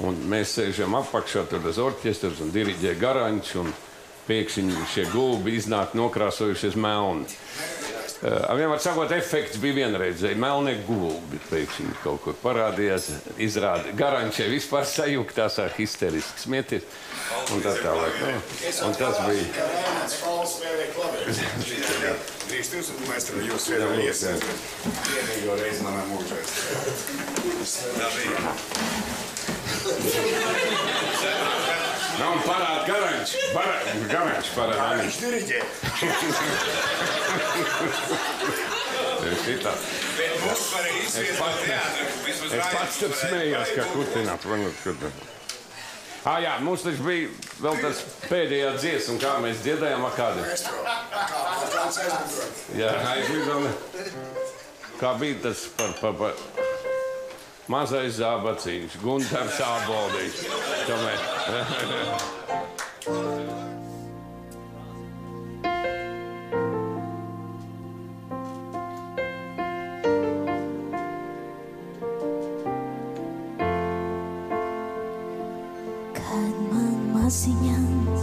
Un mēs sēžam apakšā, tur tas orķestrs un diriģē Garančs, un pēkšņi šie gulbi iznāk nokrāsojušies melni. Vienmēr sakot, efekts bija vienreizēji. Melnie gulbi pēkšņi kaut kur parādījās, izrāda. Garančē vispār sajūgtā, sāk histeriski smieties. Un tā tālāk. Un tas bija... Drīkst jūs un maestro jūs vienā iesēt. Vienīgo reizi manā mūžā. Un parāda Garančs. Garančs parāda. Viņš diriģē. Es pats tur smējos, ka kutināt. Jā, mums taču bija vēl tas pēdējā dziesma, kā mēs dziedājām kādu. Jā, aizvidam. Kā bija tas par mazais zābaciņš, Gundars Āboliņš. Kad man maziņās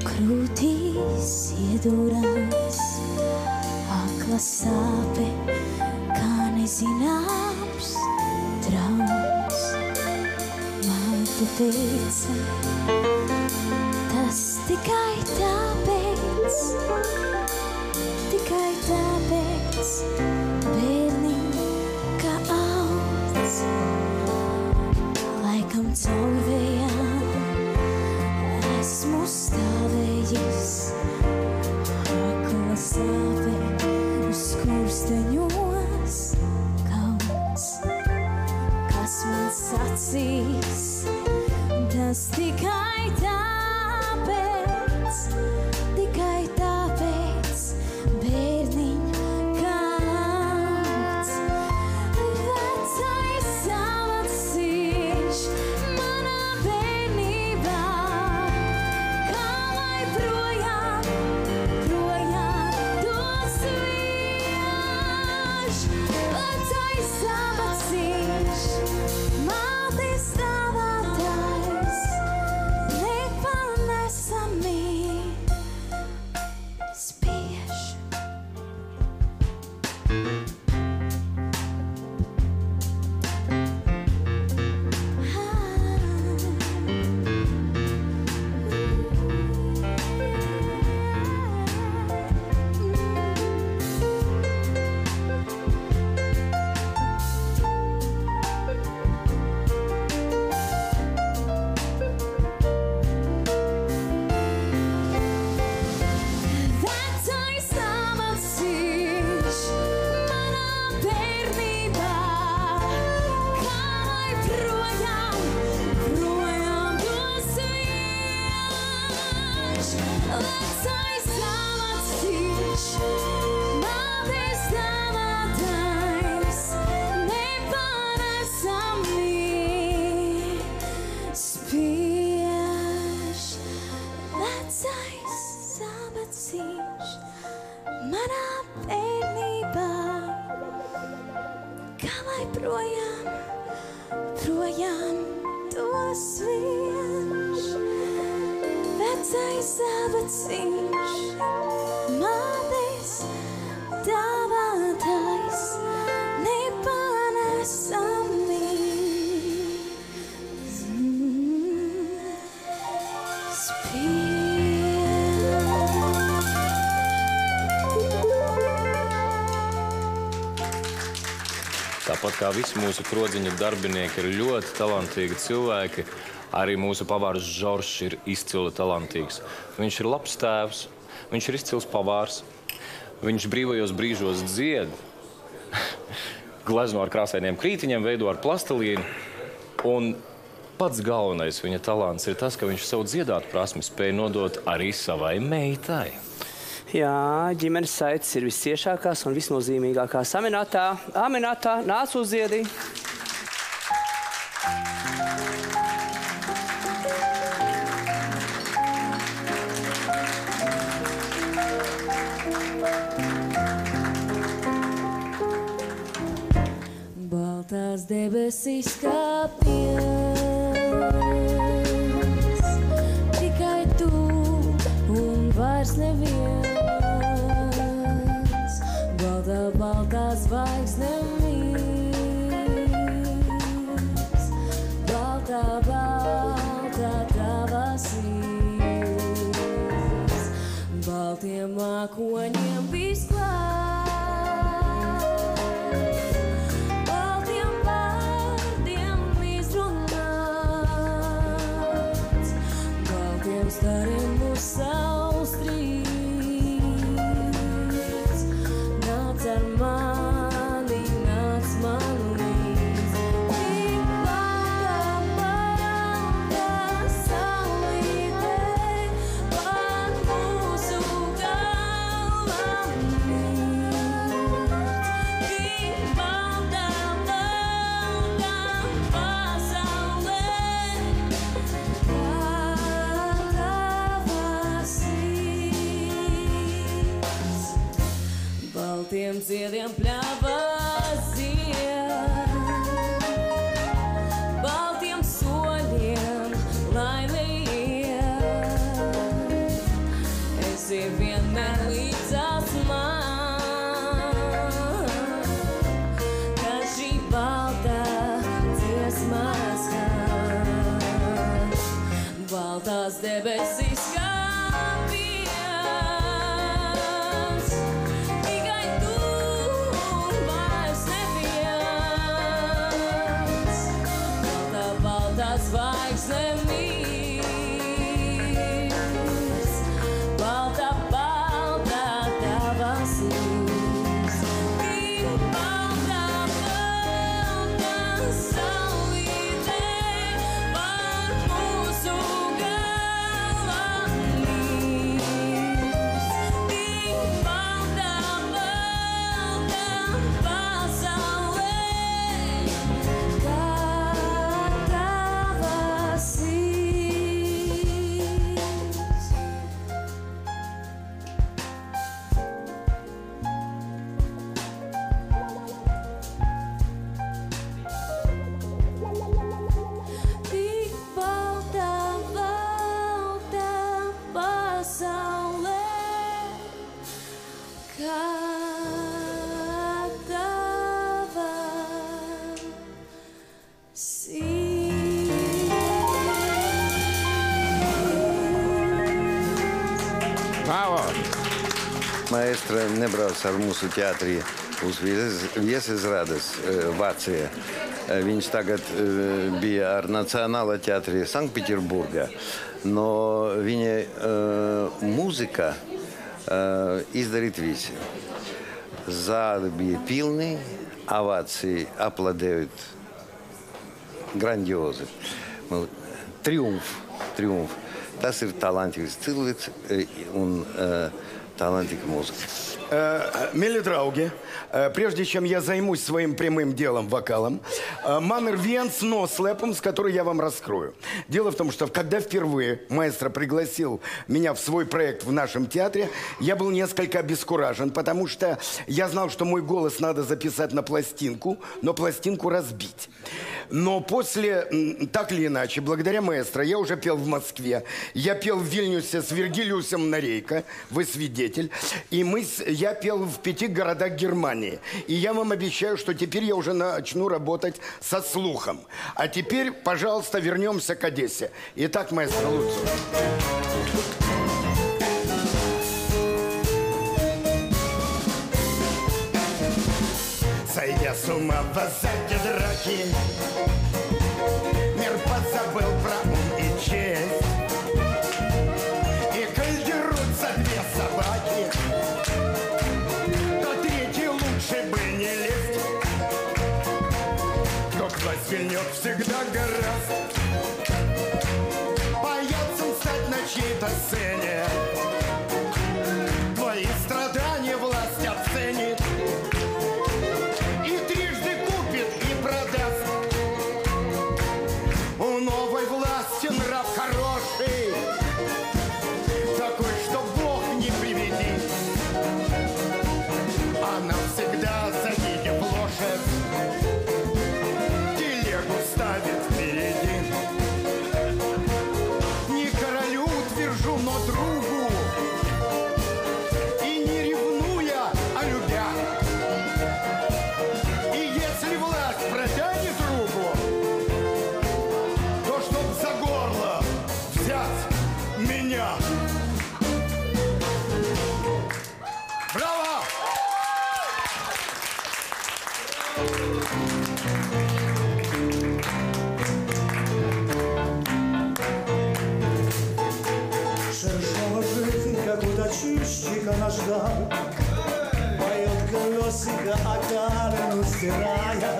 krūtīs iedūrās akla sāpe, kā nezināms trauks. Māte teica, tas tikai tāpēc, bērniņ, ka augs. Laikam caur vējām esmu stāvējis, akla sāpe uz skursteņos kauns. Kas man sacīs, tas tikai tāpēc, bērniņ, ka augs. Vecais zābaciņš manā bērnībā, kā lai projām tos vieš. Vecais zābaciņš, mātes dāvātais, nepanesami spiež. Vecais zābaciņš manā bērnībā, kā lai projām tos vieš. Vecais zābaciņš, mātes dāvātais, nepanesami spiež. Vecais zābaciņš manā bērnībā, kā lai projām tos vieš. Vecais zābaciņš, mātes dāvātais, nepanesami spiež. Tāpat kā visi mūsu krodziņa darbinieki ir ļoti talantīgi cilvēki, arī mūsu pavārs Žoržs ir izcili talantīgs. Viņš ir labs tēvs, viņš ir izcils pavārs, viņš brīvajos brīžos dzied, glezno ar krāsainiem krītiņiem, veido ar plastelīnu, un pats galvenais viņa talants ir tas, ka viņš savu dziedāt prasmi spēja nodot arī savai meitai. Jā, ģimenes saites ir visciešākās un visnozīmīgākās. Aminatā, nāc uz ziedi! Baltās debesīs kā piens, tikai tu un vairs neviens. Baltā zvaigzne mīts, baltā tavas sirds, baltiem mākoņiem visklāt, baltiem vārdiem izrunāts, baltiem stariem mūs saustrīt. Ar mani, nāc man līdz, tik balta saulīte pār mūsu galvām mīt, tik balta pasaulē, kā tavas sirds. Baltiem ziediem pļāvā zied, baltiem soļiem laime iet, esi vienmēr līdzās man, kā šī baltā dziesmā skan, baltās debesīs kā piens. Zvaigzne mīts, balta tavas sirds, tik balta saulīte pār mūsu galvām mīts, tik balta pasaulē, kā Maestra nebrauc ar mūsu teātrī uz viesizrādes Vācijā. Viņš tagad bija ar Nacionālā teātrī Sanktpēterburgā. No viņa mūzika izdarīt visi. Zāli bija pilni, ovācija aplaudējot grandiozi. Triumf. Tas ir talantīgs cilvēks un талантик музыки. Милые draugi, прежде чем я займусь своим прямым делом, вокалом, man ir viens noslēpums, который я вам раскрою. Дело в том, что когда впервые маэстро пригласил меня в свой проект в нашем театре, я был несколько обескуражен, потому что я знал, что мой голос надо записать на пластинку, но пластинку разбить. Но после, так или иначе, благодаря маэстро, я уже пел в Москве, я пел в Вильнюсе с Вергилиусом Норейко, вы свидетель, и я пел в 5 городах Германии. И я вам обещаю, что теперь я уже начну работать со слухом. А теперь, пожалуйста, вернемся к Одессе. Итак, маэстро Луцо. Сойдя я с ума в азарте драки. Мир подзабыл про ум и честь. И коль дерутся две собаки, то третьей лучше бы не лезть. Кто к власти льнет, всегда гораст бояться стать на чьей-то сцене. Твои страдания власть оценит и трижды купит и продаст. У новой власти нрав хороший, такой, что Бог не приведи. Она всегда завидев лошадь, телегу ставит впереди. Не королю твержу, но другу, и не ревнуя, а любя. И если власть протянет руку, то чтоб за горло взять меня. Браво! Шершава жизнь, как у точильщика наждал, поет колесико, а Карину стирая.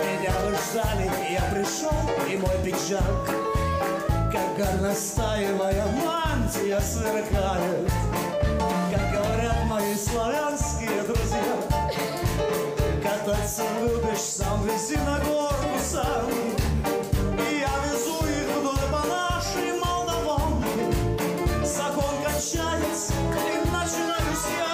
Меня вы ждали, я пришел, и мой пиджак, как горностаевая мантия сверкает. Как говорят мои славянские друзья, кататься любишь, сам вези на горку сам. И я везу их вдоль по нашей Молдаванке. Закон кончается, и начинаюсь я.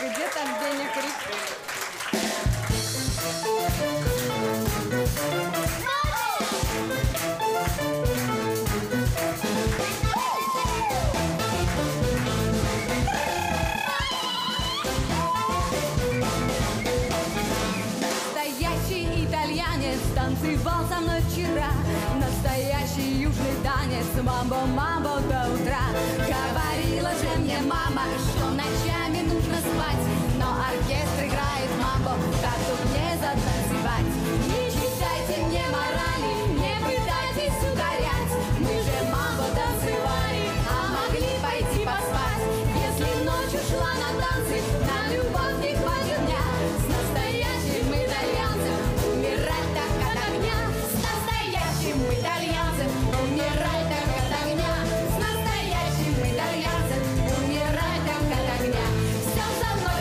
Где там денег крик? Настоящий итальянец танцевал со мной вчера. Настоящий южный танец, мамбо-мамбо до утра. Говорила же мне мама, что ночами нужно спать, но оркестр играет мамбо, как тут не затанцевать. Не читайте мне морали, не пытайтесь укорять. Мы же мамбо танцевали, а могли пойти поспать. Если ночью шла на танцы, на любовь не хватит дня. С настоящим итальянцем умирать так от огня. С настоящим итальянцем умирать так от огня. С настоящим итальянцем умирать так от огня. Все со мной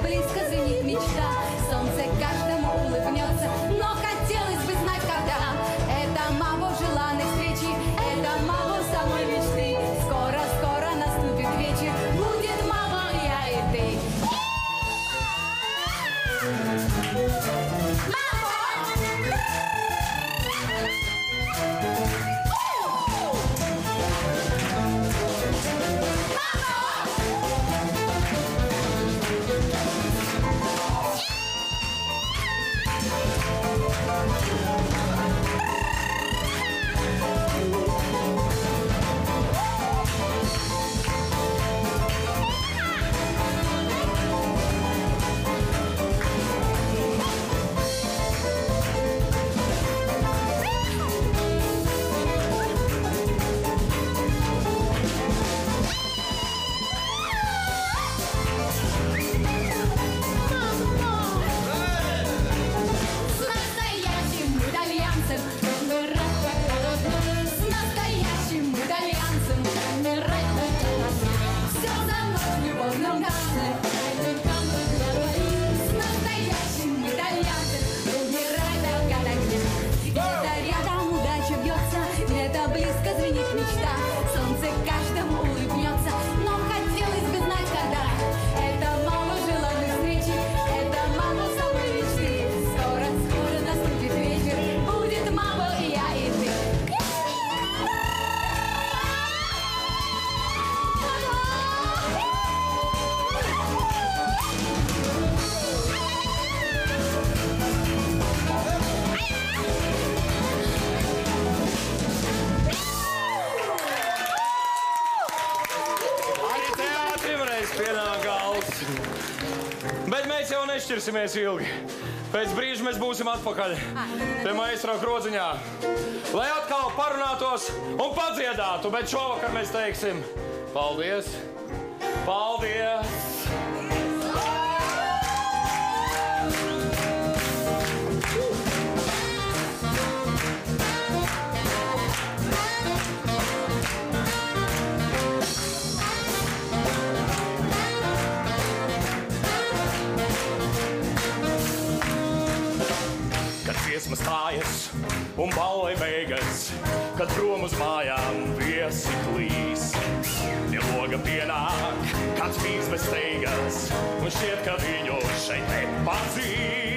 близко звенит мечта. Солнце каждому улыбнется, но хотелось бы знать, когда. Это мама желанной встречи, это мама самой мечты. Скоро, скоро наступит вечер, будет мама, я и ты. Bet mēs jau nešķirsimies ilgi. Pēc brīža mēs būsim atpakaļ te maistra krodziņā, lai atkal parunātos un padziedātu, bet šovakar mēs teiksim paldies, paldies! Dziesmas stājas un ballai beigas, kad prom uz mājām viesi klīs. Pie loga pienāk kāds vīrs bez steigas, un šķiet, ka viņu šeit nepazīst.